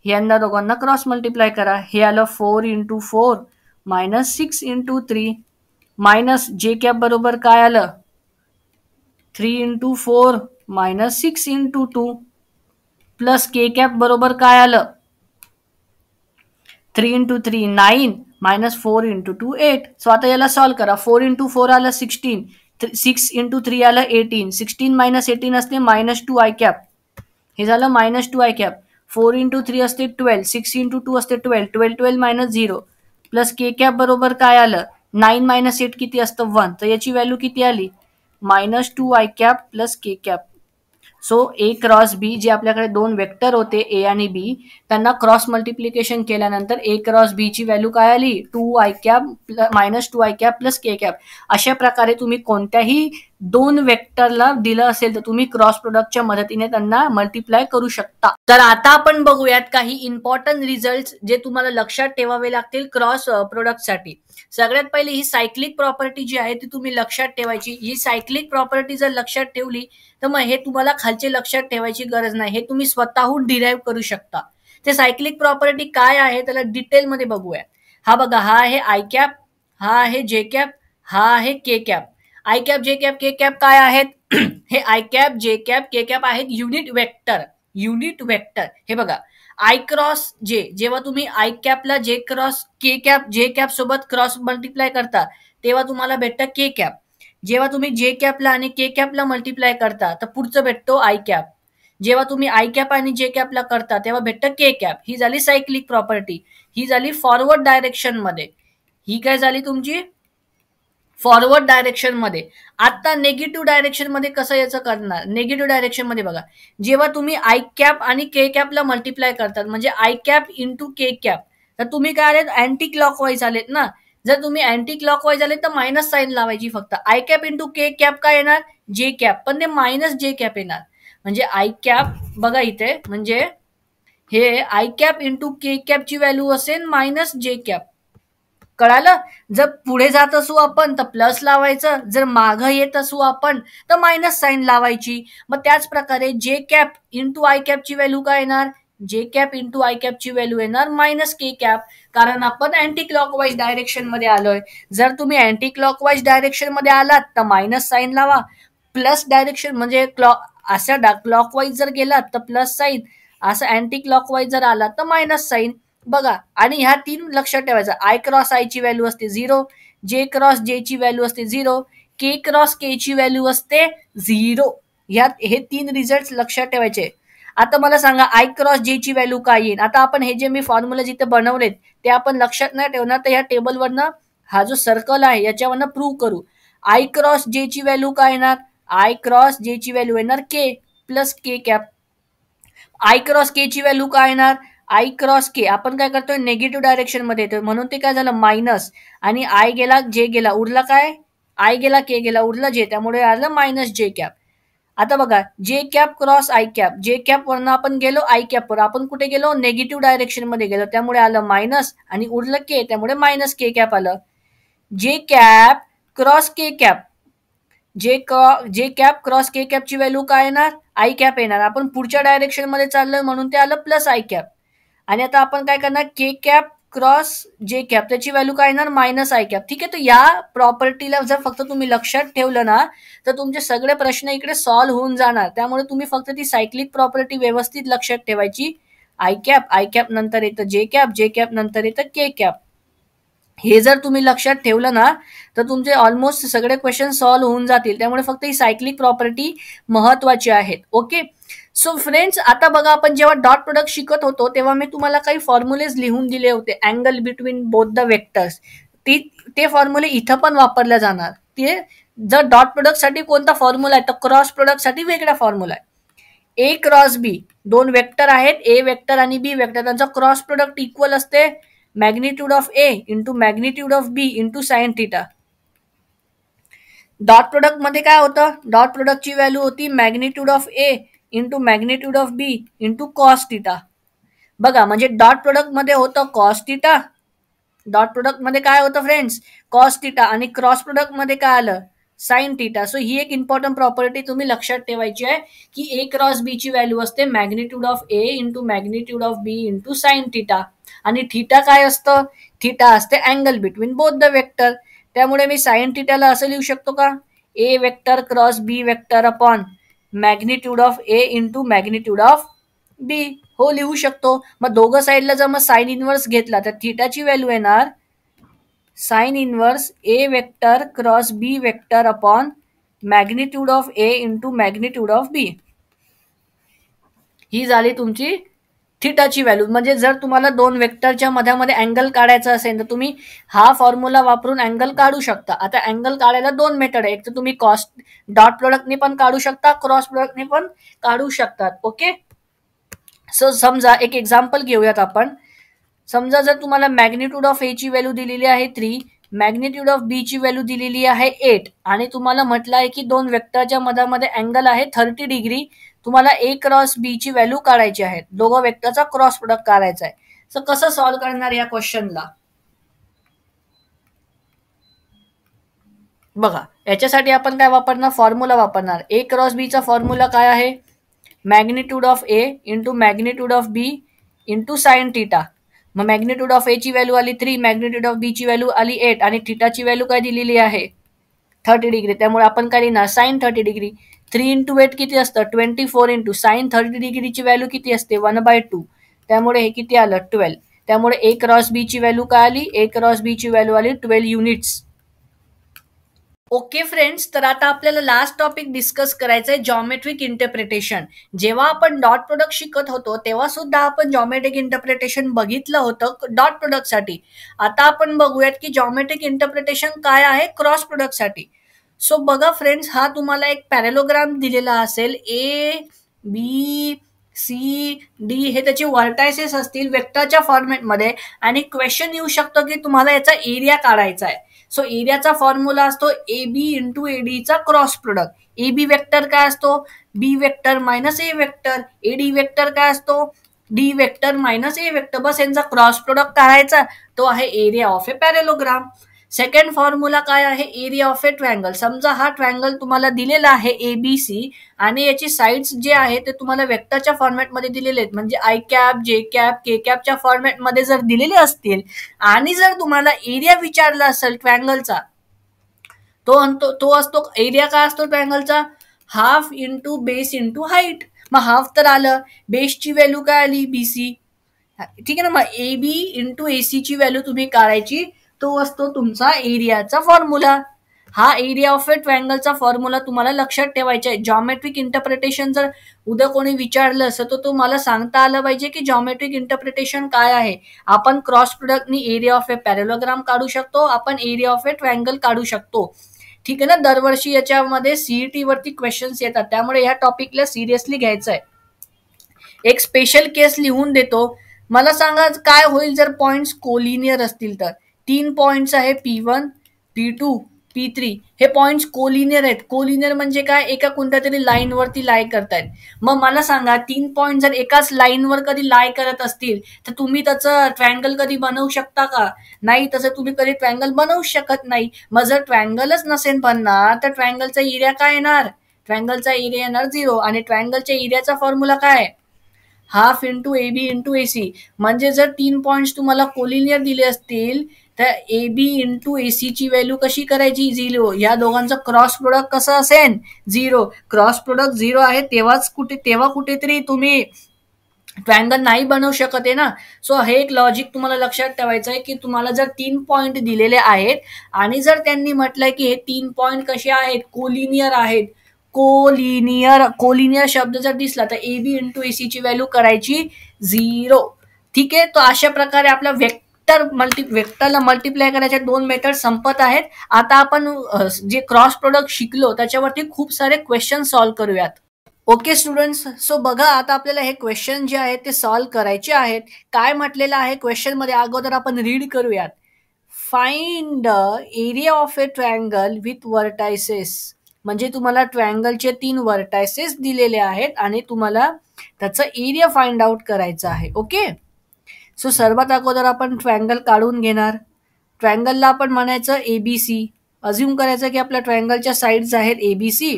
यांना दोघांना क्रॉस मल्टिप्लाय करा. हे आलं 4 × 4 मायनस 6 × 3 मायनस जे कॅप बरोबर काय आलं? 3 × 4 मायनस 6 × 2 प्लस के कॅप बरोबर काय आलं? 3 × 3 9 मायनस 4 × 2 8. सो आता याला सॉल्व्ह करा. 4 × 4 आलं 16, 6 × 3 आलं 18, 16 मायनस 18 असते -2 आय कॅप, हे झालं -2 आय कॅप. 4 × 3 असते 12, 6 × 2 असते 12, 12 12 मायनस 0 प्लस के कॅप बरोबर काय आलं? 9 - 8 किती असतं? 1. तर याची व्हॅल्यू किती आली? -2 I cap plus K cap. So A cross B, जे आपल्याकडे दोन वेक्टर होते ए आणि बी, त्यांना क्रॉस मल्टिप्लिकेशन केल्यानंतर ए क्रॉस बी ची व्हॅल्यू काय आली? 2i cap -2i cap plus के कॅप. अशा प्रकारे तुम्ही कोणत्याही दोन वेक्टरला दिलं असेल तर तुम्ही क्रॉस प्रोडक्टच्या मदतीने त्यांना मल्टिप्लाय करू शकता. तर आता आपण बघूयात काही इम्पॉर्टंट रिझल्ट जे तुम्हाला लक्षात ठेवावे लागतील क्रॉस प्रोडक्टसाठी. सगळ्यात पहिले ही सायक्लिक प्रॉपर्टी जी आहे ती तुम्ही लक्षात ठेवायची. ही सायक्लिक प्रॉपर्टी जर लक्षात ठेवली तर मग हे तुम्हाला खालचे लक्षात ठेवायची गरज नाही, हे तुम्ही स्वतःहून डिराईव्ह करू शकता. ते सायक्लिक प्रॉपर्टी काय आहे त्याला डिटेलमध्ये बघूया. हा बघा, हा आहे आय कॅप, हा आहे जे कॅप, हा आहे के cap. I cap, J cap, K cap काय आहेत? हे I cap, J cap, K cap आहेत युनिट वेक्टर. युनिट वेक्टर हे बघा, आय क्रॉस जे, जेव्हा तुम्ही आय कॅपला जे cross K cap, J cap सोबत क्रॉस मल्टिप्लाय करता तेव्हा तुम्हाला भेटतं के कॅप. जेव्हा तुम्ही जे कॅपला आणि के कॅपला मल्टिप्लाय करता तर पुढचं भेटतो आय कॅप. जेव्हा तुम्ही आय कॅप आणि जे कॅपला करता तेव्हा भेटतं के कॅप. ही झाली सायक्लिक प्रॉपर्टी. ही झाली फॉरवर्ड डायरेक्शन मध्ये. ही काय झाली तुमची? फॉरवर्ड डायरेक्शन मध्ये. आता निगेटिव्ह डायरेक्शन मध्ये कसं याचं करणार? निगेटिव्ह डायरेक्शन मध्ये बघा, जेव्हा तुम्ही आय कॅप आणि के कॅपला मल्टिप्लाय करतात म्हणजे I cap into K cap, तर तुम्ही काय आलेत? अँटी क्लॉकवाईज आलेत ना. जर तुम्ही अँटी क्लॉकवाईज आले तर मायनस साईन लावायची फक्त. I cap into K cap काय येणार? जे कॅप, पण ते मायनस जे कॅप येणार. म्हणजे आय कॅप बघा इथे, म्हणजे हे आय कॅप इंटू के कॅपची व्हॅल्यू असेल मायनस जे कॅप. कळालं? जर पुढे जात असू आपण तर प्लस लावायचं, जर मागं येत असू आपण तर मायनस साईन लावायची. मग त्याच प्रकारे जे कॅप इंटू आय कॅपची व्हॅल्यू काय येणार? जे कॅप इंटू आय कॅपची व्हॅल्यू येणार मायनस के कॅप, कारण आपण अँटी क्लॉकवाईज डायरेक्शन मध्ये आलोय. जर तुम्ही अँटी क्लॉकवाईज डायरेक्शन मध्ये आलात तर मायनस साईन लावा. प्लस डायरेक्शन म्हणजे असं क्लॉकवाईज जर गेलात तर प्लस साईन, असं अँटी क्लॉकवाईज जर आलात तर मायनस साईन. बघा, आणि ह्या तीन लक्षात ठेवायचं. आय क्रॉस आय ची व्हॅल्यू असते 0, जे क्रॉस जे ची व्हॅल्यू असते 0, के क्रॉस के ची व्हॅल्यू असते 0. ह्यात हे तीन रिझल्ट लक्षात ठेवायचे. आता मला सांगा आय क्रॉस जे ची व्हॅल्यू काय येईल? आता आपण हे जे मी फॉर्म्युला जिथे बनवलेत ते आपण लक्षात नाही ठेवणार तर या टेबलवरनं हा जो सर्कल आहे याच्यावरनं प्रूव्ह करू. आय क्रॉस जे ची व्हॅल्यू काय येणार, आय क्रॉस जे ची व्हॅल्यू येणार K plus K cap. I cross K ची व्हॅल्यू काय येणार, आय क्रॉस के आपण काय करतोय निगेटिव्ह डायरेक्शन मध्ये येतोय म्हणून ते काय झालं मायनस, आणि आय गेला जे गेला उरला काय, आय गेला के गेला उरला जे, त्यामुळे आलं मायनस जे कॅप. आता बघा जे cap cross I cap, J cap वरनं आपण गेलो आय कॅप वर, आपण कुठे गेलो निगेटिव्ह डायरेक्शन मध्ये गेलो त्यामुळे आलं मायनस, आणि उरलं के त्यामुळे मायनस के कॅप आलं. J cap cross K cap, J cap cross K कॅपची व्हॅल्यू काय येणार, आय कॅप येणार. आपण पुढच्या डायरेक्शन मध्ये चाललोय म्हणून ते आलं प्लस आय कॅप. आणि आता आपण काय करणार के कॅप क्रॉस जे कॅप त्याची व्हॅल्यू काय येणार मायनस आय कॅप. ठीक आहे, तर या प्रॉपर्टीला जर फक्त तुम्ही लक्षात ठेवलं ना तर तुमचे सगळे प्रश्न इकडे सॉल्व्ह होऊन जाणार. त्यामुळे तुम्ही फक्त ती सायक्लिक प्रॉपर्टी व्यवस्थित लक्षात ठेवायची. आय कॅप नंतर येतं जे कॅप नंतर येतं के कॅप. हे जर तुम्ही लक्षात ठेवलं ना तर तुमचे ऑलमोस्ट सगळे क्वेश्चन सॉल्व्ह होऊन जातील. त्यामुळे फक्त ही सायक्लिक प्रॉपर्टी महत्वाची आहेत. ओके, सो फ्रेंड्स आता बघा आपण जेव्हा डॉट प्रोडक्ट शिकत होतो तेव्हा मी तुम्हाला काही फॉर्म्युलेज लिहून दिले होते angle between both the vectors. ते फॉर्म्युले इथं पण वापरले जाणार. ते जर डॉट प्रोडक्ट साठी कोणता फॉर्म्युला आहे तर क्रॉस प्रोडक्ट साठी वेगळा फॉर्म्युला आहे. ए क्रॉस बी, दोन वेक्टर आहेत ए वेक्टर आणि बी वेक्टर, त्यांचा क्रॉस प्रोडक्ट इक्वल असते magnitude of A into magnitude of B into sine theta. Dot product मध्ये काय होतं, डॉट प्रोडक्टची व्हॅल्यू होती magnitude of A into magnitude of B into cos theta. बघा म्हणजे डॉट प्रोडक्ट मध्ये होतं कॉस थिटा, डॉट प्रोडक्ट मध्ये काय होतं फ्रेंड्स कॉस थिटा, आणि क्रॉस प्रोडक्ट मध्ये काय आलं साइन थिटा. सो ही एक इम्पॉर्टंट प्रॉपर्टी तुम्ही लक्षात ठेवायची आहे की ए क्रॉस बी ची व्हॅल्यू असते magnitude of A into magnitude of B into sine theta, आणि थिटा काय असतं, थिटा असते angle between both the vector. त्यामुळे मी साइन थिटाला असं लिहू शकतो का, A vector cross B vector upon magnitude of A into magnitude of B. हो लिहू शकतो. मग दोघं साईडला जर मग साइन इनवर्स घेतला तर थिटाची व्हॅल्यू येणार sine inverse A vector cross B vector upon magnitude of A into magnitude of B. ही झाली तुमची थिटाची व्हॅल्यू. म्हणजे जर तुम्हाला दोन वेक्टरच्या मध्यामध्ये अँगल काढायचा असेल तर तुम्ही हा फॉर्म्युला वापरून अँगल काढू शकता. आता अँगल काढायला दोन मेथड आहे, एक तर तुम्ही डॉट प्रोडक्टने पण काढू शकता, क्रॉस प्रोडक्टने पण काढू शकतात. ओके, सो समजा एक एक्झाम्पल घेऊयात आपण. समजा जर तुम्हाला मॅग्निट्यूड ऑफ ए ची व्हॅल्यू दिलेली आहे 3, मॅग्निट्यूड ऑफ बी ची व्हॅल्यू दिलेली आहे 8, आणि तुम्हाला म्हटलं आहे की दोन वेक्टरच्या मधामध्ये अँगल आहे 30 डिग्री. तुम्हाला ए क्रॉस बी ची व्हॅल्यू काढायची आहे, दोघं वेक्टरचा क्रॉस प्रोडक्ट काढायचा आहे. सो कसं सॉल्व्ह करणार या क्वेश्चनला बघा. याच्यासाठी आपण काय वापरणार, फॉर्म्युला वापरणार. ए क्रॉस बी चा फॉर्म्युला काय आहे, magnitude of A into magnitude of B into sine theta. मग मॅग्निट्यूड ऑफ ए ची व्हॅल्यू आली 3, मॅग्निट्यूड ऑफ बी ची व्हॅल्यू आली 8, आणि थिटाची व्हॅल्यू काय दिलेली आहे 30 डिग्री. त्यामुळे आपण काय लिहिणार साइन 30 डिग्री. 3 इंटू 8 किती असतं 24 इंटू साइन 30 डिग्रीची व्हॅल्यू किती असते 1/2. त्यामुळे हे किती आलं 12. त्यामुळे ए क्रॉस बी ची व्हॅल्यू काय आली, ए क्रॉस बी ची व्हॅल्यू आली 12 युनिट्स. ओके फ्रेंड्स, तर आता आपल्याला लास्ट टॉपिक डिस्कस करायचं आहे जॉमेट्रिक इंटरप्रिटेशन. जेव्हा आपण डॉट प्रोडक्ट शिकत होतो तेव्हा सुद्धा आपण जॉमेट्रिक इंटरप्रिटेशन बघितलं होतं डॉट प्रोडक्ट साठी. आता आपण बघूयात की जॉमेट्रिक इंटरप्रिटेशन काय आहे क्रॉस प्रोडक्ट साठी. सो बघा फ्रेंड्स, हा तुम्हाला एक पॅरेलोग्राम दिलेला असेल, ए बी सी डी हे त्याचे व्हर्टायसेस असतील वेक्टरच्या फॉर्मॅटमध्ये, आणि क्वेश्चन येऊ शकतो की तुम्हाला याचा एरिया काढायचा आहे. सो एरियाचा फॉर्म्युला असतो ए बी इंटू एडीचा cross product. A B vector काय असतो B vector minus A vector, AD vector काय असतो D vector minus A vector. बस यांचा क्रॉस प्रोडक्ट काढायचा, तो आहे area of a parallelogram. Second formula काय आहे एरिया ऑफ ए ट्रायंगल. समजा हा ट्रायंगल तुम्हाला दिलेला आहे एबीसी, आणि याची साइड्स जे आहे ते तुम्हाला वेक्टरच्या फॉर्मॅटमध्ये दिलेले आहेत, म्हणजे I cap J cap K captcha फॉर्मॅटमध्ये जर दिलेले असतील, आणि जर तुम्हाला एरिया विचारला असेल ट्रायंगलचा, तो असतो एरिया काय असतो ट्रायंगलचा half into base into height. मग हाफ तर आलं, बेसची व्हॅल्यू काय आली बीसी, ठीक आहे ना. मग ए बी इंटू एसी ची व्हॅल्यू तुम्ही काढायची, तो असतो तुमचा एरियाचा फॉर्म्युला. हा एरिया ऑफ ए ट्रायंगलचा फॉर्म्युला तुम्हाला लक्षात ठेवायचा आहे. जॉमेट्रिक इंटरप्रिटेशन जर उद्या कोणी विचारलं असं तर तुम्हाला सांगता आलं पाहिजे की जॉमेट्रिक इंटरप्रिटेशन काय आहे. आपण क्रॉस प्रोडक्टनी एरिया ऑफ ए पॅरेलॉग्राम काढू शकतो, आपण एरिया ऑफ ए ट्रायंगल काढू शकतो. ठीक आहे ना. दरवर्षी याच्यामध्ये सीईटी वरती क्वेश्चन्स येतात, त्यामुळे या टॉपिकला सिरियसली घ्यायचं आहे. एक स्पेशल केस लिहून देतो. मला सांगा काय होईल जर पॉइंट्स कोलिनियर असतील तर. 3 पॉइंट्स आहे P1, P2, P3. हे पॉइंट्स कोलिनियर आहेत. कोलिनियर म्हणजे काय, एका कोणत्या तरी लाईनवरती लाय करतायत. मग मला सांगा 3 पॉइंट जर एकाच लाईनवर कधी लाय करत असतील तर तुम्ही त्याचं ट्रायंगल कधी बनवू शकता का? नाही, तसं तुम्ही कधी ट्रायंगल बनवू शकत नाही. मग जर ट्रायंगलच नसेल बनणार तर ट्रायंगलचा एरिया काय येणार? ट्रायंगलचा एरिया येणार 0. आणि ट्रायंगलच्या एरियाचा फॉर्म्युला काय? Half into A B into A C. म्हणजे जर 3 पॉइंट्स तुम्हाला कोलिनियर दिले असतील तर A B into A C ची व्हॅल्यू कशी करायची? 0. या दोघांचं क्रॉस प्रोडक्ट कसं असेल? 0. क्रॉस प्रोडक्ट 0 आहे तेव्हा कुठेतरी तुम्ही ट्रायंगल नाही बनवू शकत आहे ना. सो हे एक लॉजिक तुम्हाला लक्षात ठेवायचं आहे की तुम्हाला जर 3 पॉइंट दिलेले आहेत आणि जर त्यांनी म्हटलंय की हे 3 पॉइंट कसे आहेत? कोलिनियर आहेत. कोलिनियर शब्द जर दिसला तर A B into A C ची व्हॅल्यू करायची 0. ठीक आहे. तो अशा प्रकारे आपला वेक्टरला मल्टिप्लाय करायच्या 2 मेथड संपत आहेत. आता आपण जे क्रॉस प्रोडक्ट शिकलो त्याच्यावरती खूप सारे क्वेश्चन सॉल्व्ह करूयात. ओके स्टुडंट्स, सो बघा आता आपल्याला हे क्वेश्चन जे आहेत ते सॉल्व्ह करायचे आहेत. काय म्हटलेलं आहे क्वेश्चन मध्ये अगोदर आपण रीड करूयात. Find area of a triangle with vertices. म्हणजे तुम्हाला ट्रायंगलचे 3 वर्टायसेस दिलेले आहेत आणि तुम्हाला त्याचा एरिया फाइंड आउट करायचा आहे. ओके. सो सर्वात अगोदर आपण ट्रायंगल काढून घेणार. ट्रायंगलला आपण म्हणायचं एबीसी. अज्युम करायचं की आपल्या ट्रायंगलच्या साइड्स आहेत एबीसी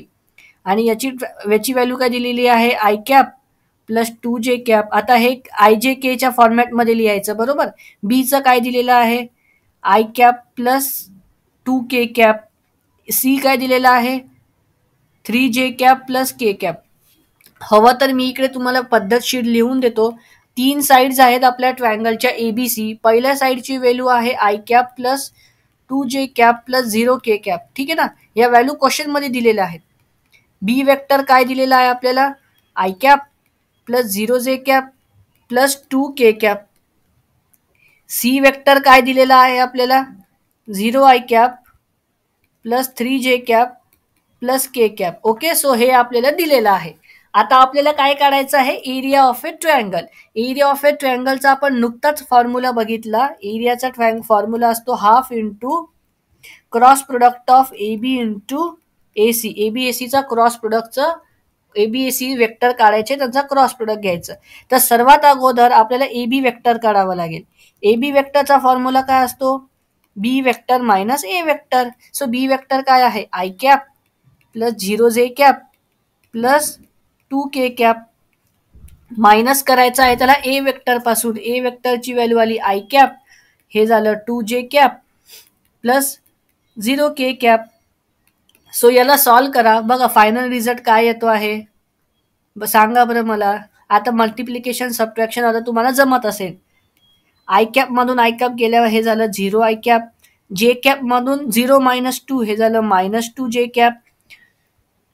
आणि याची व्हॅल्यू काय दिलेली आहे? I cap plus 2j cap. आता हे आय जे केच्या फॉर्मॅटमध्ये लिहायचं, बरोबर. बीचं काय दिलेलं आहे? I cap plus 2k cap. C काय दिलेलं आहे? 3j cap plus k cap. हवं तर मी इकडे तुम्हाला पद्धतशीर लिहून देतो. 3 साइड्स आहेत आपल्या ट्रायंगलच्या एबीसी. पहिल्या साइडची व्हॅल्यू आहे I cap plus 2j cap plus 0k cap. ठीक आहे ना. या व्हॅल्यू क्वेश्चन मध्ये दिलेल्या आहेत. बी वेक्टर काय दिलेला आहे आपल्याला? I cap plus 0j cap plus 2k cap. C vector काय दिलेला आहे आपल्याला? 0 i cap plus 3j cap plus k cap. Okay. So हे आपल्याला दिलेलं आहे. आता आपल्याला काय काढायचं आहे? Area of a triangle. Area of a ट्रायंगलचा आपण नुकताच फॉर्म्युला बघितला. एरियाचा फॉर्म्युला असतो half into cross product of A B into A C. एबीएसीचा क्रॉस प्रोडक्टचं एबीएसी वेक्टर काढायचे, त्यांचा क्रॉस प्रोडक्ट घ्यायचं. तर सर्वात अगोदर आपल्याला एबी वेक्टर काढावं लागेल. एबी वेक्टरचा फॉर्म्युला काय असतो? B vector minus A vector. So B vector काय आहे? I cap plus 0j cap plus 2k cap. Minus करायचं आहे त्याला ए वेक्टर पासून. ए वेक्टरची व्हॅल्यू आली आय कॅप, हे झालं 2j cap plus 0k cap. So याला सॉल्व्ह करा. बघा फायनल रिझल्ट काय येतो आहे सांगा बरं मला. आता मल्टिप्लिकेशन सबट्रॅक्शन आता तुम्हाला जमत असेल. आय कॅप मधून आय कॅप गेल्यावर हे झालं 0 आय कॅप. जे कॅप मधून 0 मायनस 2 हे झालं मायनस 2j कॅप.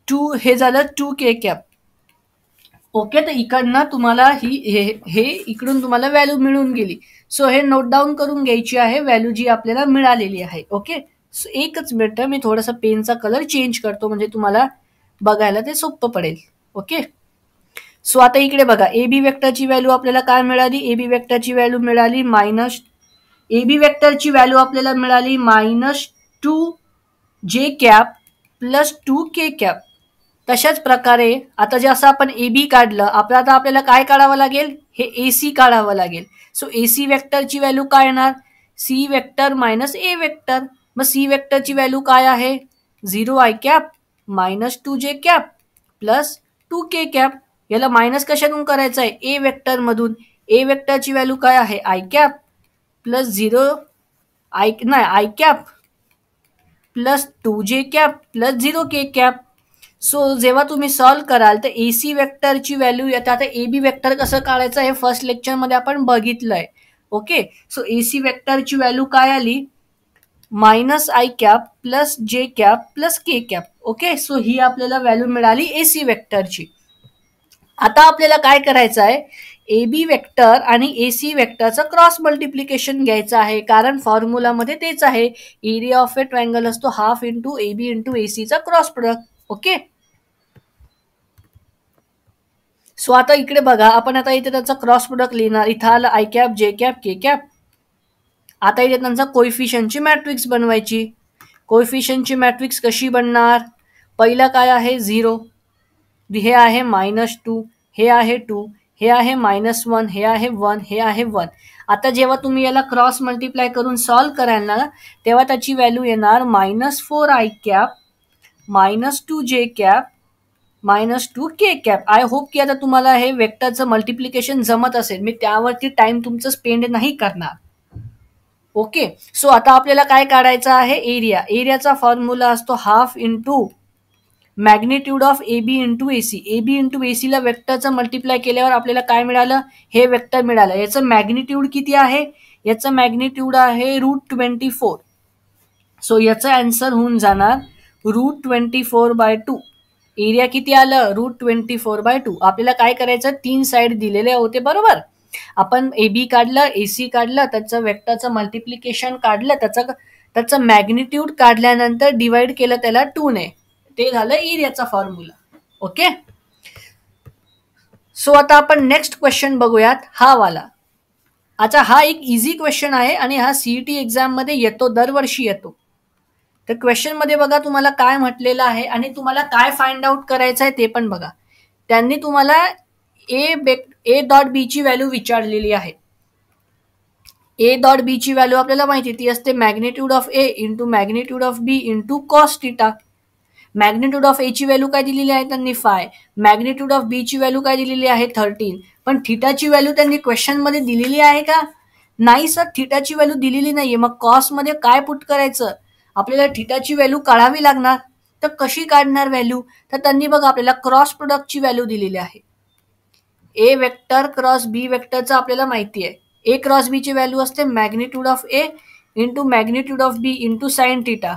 2 हे झालं 2k कॅप. ओके. तर इकडनं तुम्हाला हे इकडून तुम्हाला व्हॅल्यू मिळून गेली. सो हे नोट डाऊन करून घ्यायची आहे व्हॅल्यू जी आपल्याला मिळालेली आहे. ओके. सो एकच मिनिट मी थोडासा पेनचा कलर चेंज करतो म्हणजे तुम्हाला बघायला ते सोपं पडेल. ओके. सो आता इकडे बघा एबी वेक्टरची व्हॅल्यू आपल्याला काय मिळाली? एबी वेक्टरची व्हॅल्यू मिळाली minus 2j cap plus 2k cap. तशाच प्रकारे आता जसं आपण एबी काढलं आता आपल्याला काय काढावं लागेल? हे एसी काढावं लागेल. सो एसी वेक्टरची व्हॅल्यू काय येणार? C vector minus A vector. मग सी वेक्टरची व्हॅल्यू काय आहे? 0 i cap minus 2j cap plus 2k cap. याला मायनस कशातून करायचं आहे? ए वेक्टर मधून. ए वेक्टरची व्हॅल्यू काय आहे? I cap plus 0 i cap plus 2j cap plus 0k cap. So जेव्हा तुम्ही सॉल्व्ह कराल तर एसी वेक्टरची व्हॅल्यू येते. आता एबी वेक्टर कसं काढायचं हे फर्स्ट लेक्चरमध्ये आपण बघितलंय. ओके. सो एसी वेक्टरची व्हॅल्यू काय आली? Minus i cap plus j cap plus K cap. Okay, so ही आपल्याला व्हॅल्यू मिळाली एसी वेक्टरची. आता आपल्याला काय करायचं आहे, ए बी वेक्टर आणि एसी वेक्टरचं क्रॉस मल्टिप्लिकेशन घ्यायचं आहे, कारण फॉर्म्युलामध्ये तेच आहे, एरिया ऑफ ए ट्रायंगल असतो half into A B into एसीचा क्रॉस प्रोडक्ट. ओके, सो आता इकडे बघा, आपण आता इथे त्याचा क्रॉस प्रोडक्ट लिहिणार. इथं आलं I cap J cap K cap. आता इथे त्यांचा कोइफिशियंटची मॅट्रिक्स बनवायची. कोइफिशियंटची मॅट्रिक्स कशी बनणार, पहिलं काय आहे 0, हे आहे -2, हे आहे 2, हे आहे -1, हे आहे 1, हे आहे 1. आता जेव्हा तुम्ही याला क्रॉस मल्टिप्लाय करून सॉल्व्ह कराल ना, तेव्हा त्याची व्हॅल्यू येणार -4 आय कॅप -2 जे cap -2 K cap. I hope की आता तुम्हाला हे वेक्टरचं मल्टिप्लिकेशन जमत असेल. मी त्यावरती टाइम तुमचं स्पेंड नाही करणार. ओके, सो आता आपल्याला काय काढायचं आहे, एरिया. एरियाचा फॉर्म्युला असतो half into magnitude of A B into AC. A B into एसीला वेक्टरचं मल्टिप्लाय केल्यावर आपल्याला काय मिळालं, हे वेक्टर मिळालं. याचं मॅग्निट्यूड किती आहे, याचं मॅग्निट्यूड आहे √24. सो याचा आन्सर होऊन जाणार √24/2. एरिया किती आलं, √24/2. आपल्याला काय करायचं, 3 साइड दिलेले होते बरोबर. आपण ए बी काढलं, एसी काढलं, त्याचं वेक्टरचं मल्टिप्लिकेशन काढलं, त्याचं मॅग्निट्यूड काढल्यानंतर डिवाइड केलं त्याला 2 ने. ते झालं एरियाचा फॉर्म्युला. ओके, सो आता आपण नेक्स्ट क्वेश्चन बघूयात, हा वाला. अच्छा, हा एक इझी क्वेश्चन आहे आणि हा सीईटी एक्झाम मध्ये येतो, दरवर्षी येतो. तर क्वेश्चन मध्ये बघा तुम्हाला काय म्हटलेलं आहे आणि तुम्हाला काय फाइंड आउट करायचं आहे ते पण बघा. त्यांनी तुम्हाला ए डॉट बी ची व्हॅल्यू विचारलेली आहे. ए डॉट बी ची व्हॅल्यू आपल्याला माहिती, ती असते magnitude of A into magnitude of B into cos theta. Magnitude of A ची व्हॅल्यू काय दिलेली आहे त्यांनी 5, मॅग्निट्यूड ऑफ बी ची व्हॅल्यू काय दिलेली आहे 13. पण थिटाची व्हॅल्यू त्यांनी क्वेश्चन मध्ये दिलेली आहे का, नाही सर, थिटाची व्हॅल्यू दिलेली नाहीये. मग कॉस मध्ये काय पुट करायचं, आपल्याला थिटाची व्हॅल्यू काढावी लागणार. तर कशी काढणार व्हॅल्यू, तर त्यांनी बघा आपल्याला क्रॉस प्रोडक्टची व्हॅल्यू दिलेली आहे. ए वेक्टर क्रॉस बी वेक्टरचं आपल्याला माहिती आहे. ए क्रॉस बी ची व्हॅल्यू असते magnitude of A into magnitude of B into sine theta.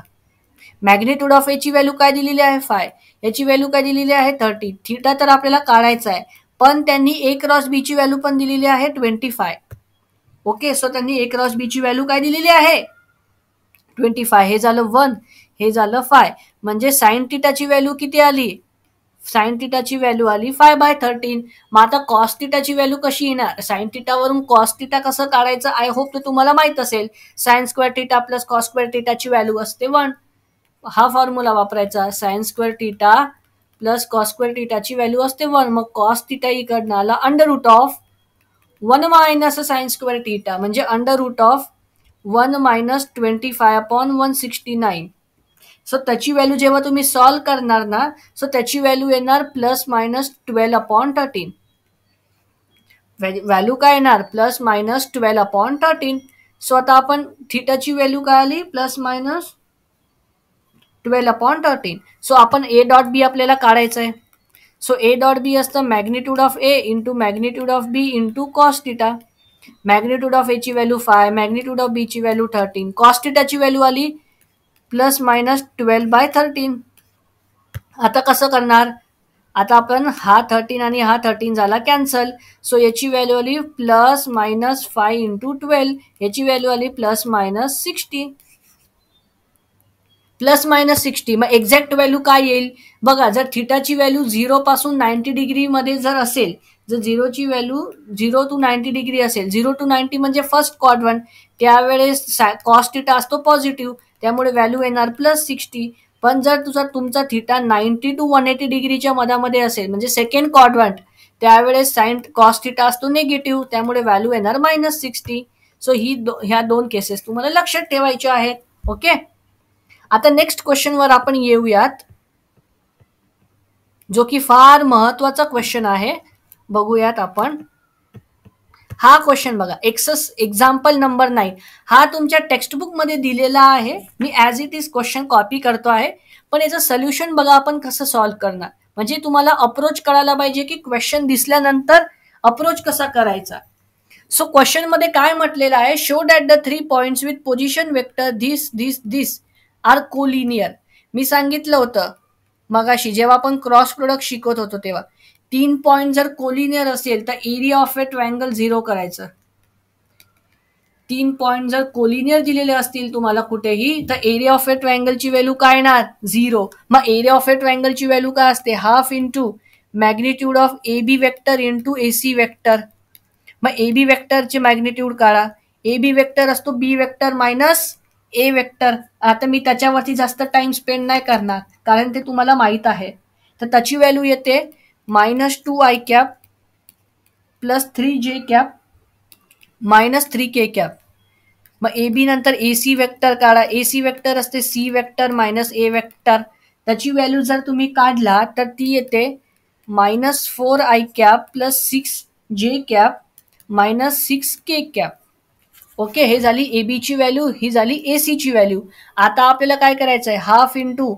Magnitude of A ची व्हॅल्यू काय दिलेली आहे 5, याची व्हॅल्यू काय दिलेली आहे 30. थिटा तर आपल्याला काढायचा आहे, पण त्यांनी ए क्रॉस बी ची व्हॅल्यू पण दिलेली आहे 25. ओके, सो त्यांनी ए क्रॉस बी ची व्हॅल्यू काय दिलेली आहे 25. हे झालं 1, हे झालं 5. म्हणजे साइन थिटाची व्हॅल्यू किती आली, साइन थिटाची व्हॅल्यू आली 5/13. मग आता कॉस थिटाची व्हॅल्यू कशी येणार, साइन थिटावरून कॉस थिटा कसं काढायचं, आय होप ते तुम्हाला माहित असेल. Sine square theta plus cos square थिटाची व्हॅल्यू असते 1. हा फॉर्म्युला वापरायचा, sine square theta plus cos square थिटाची व्हॅल्यू असते 1. मग कॉस थिटा इकडनं आला √1 मायनस साइन स्क्वेअर थिटा, म्हणजे √1 मायनस 25/169. सो त्याची व्हॅल्यू जेव्हा तुम्ही सॉल्व्ह करणार ना, सो त्याची व्हॅल्यू येणार +-12/13. व्हॅल्यू काय येणार +-12/13. सो आता आपण थिटाची व्हॅल्यू काय आली +-12/13. सो आपण ए डॉट बी आपल्याला काढायचं आहे. सो ए डॉट बी असतं magnitude of A into magnitude of B into cos theta. Magnitude of A ची व्हॅल्यू 5, मॅग्निट्यूड ऑफ बी ची व्हॅल्यू 13, कॉस थिटाची व्हॅल्यू आली +-12/13. आता कसं करणार, आता आपण हा 13 आणि हा 13 झाला कॅन्सल. सो याची व्हॅल्यू आली +-5 इंटू 12, याची व्हॅल्यू आली +-60. +-60. मग एक्झॅक्ट व्हॅल्यू काय येईल बघा, जर थिटाची व्हॅल्यू 0 पासून 90 डिग्री मध्ये जर असेल, जर 0ची व्हॅल्यू 0 to 90 डिग्री असेल, 0 to 90 म्हणजे फर्स्ट क्वाड्रंट, त्यावेळेस कॉस थिटा असतो पॉझिटिव्ह, त्यामुळे व्हॅल्यू येणार +60. पण जर तुमचा थिटा 90 to 180 डिग्रीच्या मधामध्ये असेल, म्हणजे सेकंड क्वाड्रंट, त्यावेळेस साइन कॉस थिटा असतो निगेटिव्ह, त्यामुळे व्हॅल्यू येणार -60. सो ह्या 2 केसेस तुम्हाला लक्षात ठेवायच्या आहेत. ओके, आता नेक्स्ट क्वेश्चन वर आपण येऊयात, जो की फार महत्वाचा क्वेश्चन आहे. बघूयात आपण हा क्वेश्चन. बघा, एक्झाम्पल नंबर 9. हा तुमच्या टेक्स्टबुक मध्ये दिलेला आहे. मी as it is question copy करतो आहे, पण याचं सोल्युशन बघा आपण कसं सॉल्व्ह करणार, म्हणजे तुम्हाला अप्रोच कळायला पाहिजे की क्वेश्चन दिसल्यानंतर अप्रोच कसा करायचा. सो क्वेश्चन मध्ये काय म्हटलेलं आहे, show that the 3 points with position vector this are collinear. मी सांगितलं होतं मगाशी जेव्हा आपण क्रॉस प्रोडक्ट शिकत होतो तेव्हा 3 पॉइंट जर कोलिनियर असेल तर एरिया ऑफ ए ट्रायंगल 0 करायचं. 3 पॉइंट जर कोलिनियर दिलेले असतील तुम्हाला कुठेही तर एरिया ऑफ ए ट्रायंगलची व्हॅल्यू काय येणार 0. मग एरिया ऑफ ए ट्रायंगलची व्हॅल्यू काय असते, half into magnitude of A B vector into A C vector. मग ए बी वेक्टरचे मॅग्निट्यूड काढा. ए बी वेक्टर असतो B vector minus A vector. आता मी त्याच्यावरती जास्त टाइम स्पेंड नाही करणार कारण ते तुम्हाला माहित आहे. तर त्याची व्हॅल्यू येते -2i plus 3j minus 3k. मग ए बी नंतर ए सी वेक्टर काढा. ए सी वेक्टर असते C vector minus A vector. त्याची व्हॅल्यू जर तुम्ही काढला तर ती येते -4i plus 6j minus 6k. Okay, हे झाली ए बी ची व्हॅल्यू, ही झाली ए सी ची व्हॅल्यू. आता आपल्याला काय करायचं आहे, half into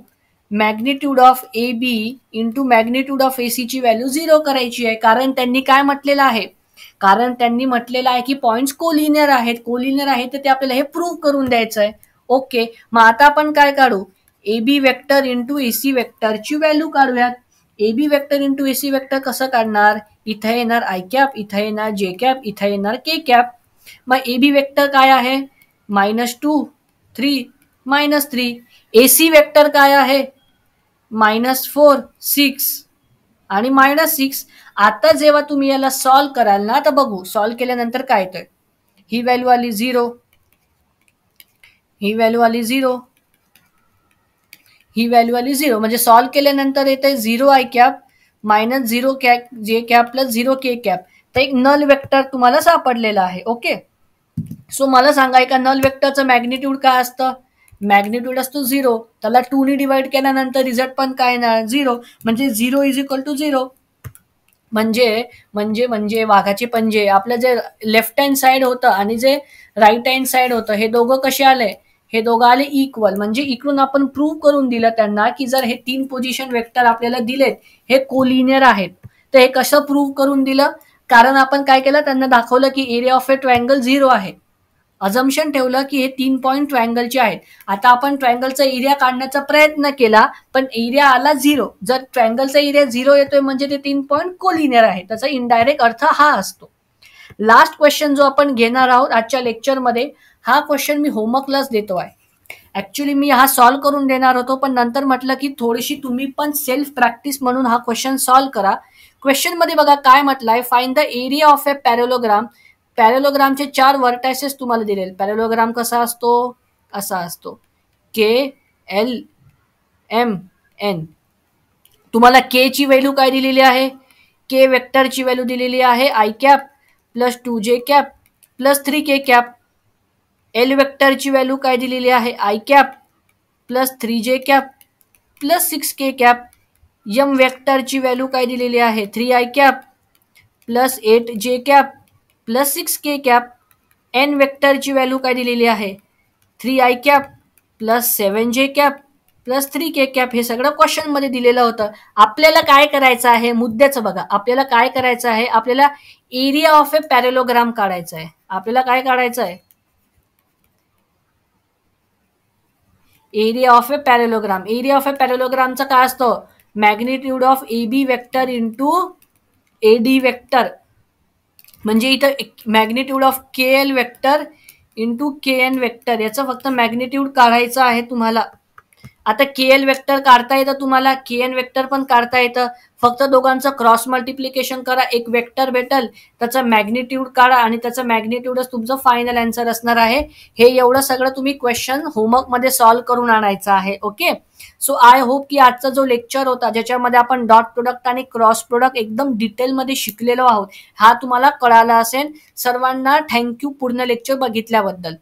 magnitude of A B into magnitude of A C ची व्हॅल्यू 0 करायची आहे. कारण त्यांनी काय म्हटलेलं आहे, की पॉइंट्स कोलिनियर आहेत. कोलिनियर आहेत तर ते आपल्याला हे प्रूव्ह करून द्यायचं आहे. ओके, मग आता आपण काय काढू, A B vector into A C वेक्टरची व्हॅल्यू काढूयात. A B vector into A C vector कसं काढणार, इथं येणार आय कॅप, इथं येणार जे कॅप, इथं येणार के कॅप. मग ए बी वेक्टर काय आहे -2 3 -3. ए सी वेक्टर काय आहे -4 6 आणि -6. आता जेव्हा तुम्ही याला सॉल्व्ह कराल ना तर बघू सॉल्व्ह केल्यानंतर काय येतंय. ही व्हॅल्यू आली 0, ही व्हॅल्यू आली 0, ही व्हॅल्यू आली 0. म्हणजे सॉल्व्ह केल्यानंतर येते 0i minus 0j plus 0k. तर एक नल वेक्टर तुम्हाला सापडलेला आहे. ओके, सो मला सांगा एका नल वेक्टरचं मॅग्निट्यूड काय असतं, मॅग्निट्यूड असतो 0. त्याला 2 ने डिवाइड केल्यानंतर रिझल्ट पण काय येणार 0. म्हणजे 0 इज इक्वल टू 0. म्हणजे वाघाचे पंजे, आपलं जे लेफ्ट हँड साइड होतं आणि जे राईट हँड साइड होतं हे दोघं कसे आले, हे दोघं आले इक्वल. म्हणजे इकडून आपण प्रूव्ह करून दिलं त्यांना की जर हे 3 पोझिशन वेक्टर आपल्याला दिलेत हे कोलिनियर आहेत. तर हे कसं प्रूव्ह करून दिलं, कारण आपण काय केलं, त्यांना दाखवलं की एरिया ऑफ ए ट्रायंगल 0 आहे. अजम्पशन ठेवलं की हे 3 पॉइंट ट्रायंगलचे आहेत. आता आपण ट्रायंगलचा एरिया काढण्याचा प्रयत्न केला पण एरिया आला 0. जर ट्रायंगलचा एरिया 0 येतोय म्हणजे ते 3 पॉइंट कोलिनियर आहे. त्याचा इनडायरेक्ट अर्थ हा असतो. लास्ट क्वेश्चन जो आपण घेणार आहोत आजच्या लेक्चरमध्ये, हा क्वेश्चन मी होमवर्कलाच देतो आहे. ऍक्च्युली मी हा सॉल्व्ह करून देणार होतो पण नंतर म्हटलं की थोडीशी तुम्ही पण सेल्फ प्रॅक्टिस म्हणून हा क्वेश्चन सॉल्व्ह करा. क्वेश्चन मध्ये बघा काय म्हटलंय, find the area of a parallelogram. पॅरेलोग्रामचे 4 व्हर्टायसेस तुम्हाला दिलेले. पॅरेलोग्राम कसा असतो, असा असतो KLMN. तुम्हाला के ची व्हॅल्यू काय दिलेली आहे, के वेक्टरची व्हॅल्यू दिलेली आहे I cap plus 2j plus 3k. L वेक्टरची व्हॅल्यू काय दिलेली आहे I cap plus 3j plus 6k. M वेक्टरची व्हॅल्यू काय दिलेली आहे 3i plus 8j plus 6k. N वेक्टरची व्हॅल्यू काय दिलेली आहे 3i plus 7j plus 3k. हे सगळं क्वेश्चन मध्ये दिलेलं होतं. आपल्याला काय करायचं आहे, मुद्द्याचं बघा, आपल्याला काय करायचं आहे, आपल्याला एरिया ऑफ ए पॅरेलोग्राम काढायचा आहे. आपल्याला काय काढायचं आहे, area of a parallelogram. Area of a पॅरेलोग्रामचं काय असतं, magnitude of A B vector into A D vector. म्हणजे इथं magnitude of K L vector into K N vector याचं फक्त मॅग्निट्यूड काढायचं आहे तुम्हाला. आता के एल वेक्टर काढता येतं तुम्हाला, के एन वेक्टर पण काढता येतं. फक्त दोघांचं क्रॉस मल्टिप्लिकेशन करा, एक वेक्टर भेटल, त्याचं मॅग्निट्यूड काढा आणि त्याचं मॅग्निट्यूडच तुमचं फायनल आन्सर असणार आहे. हे एवढं सगळं तुम्ही क्वेश्चन होमवर्कमध्ये सॉल्व्ह करून आणायचं आहे. ओके, सो आय होप की आजचा जो लेक्चर होता ज्याच्यामध्ये आपण डॉट प्रोडक्ट आणि क्रॉस प्रोडक्ट एकदम डिटेलमध्ये शिकलेलो आहोत, हा तुम्हाला कळाला असेल. सर्वांना थँक्यू पूर्ण लेक्चर बघितल्याबद्दल.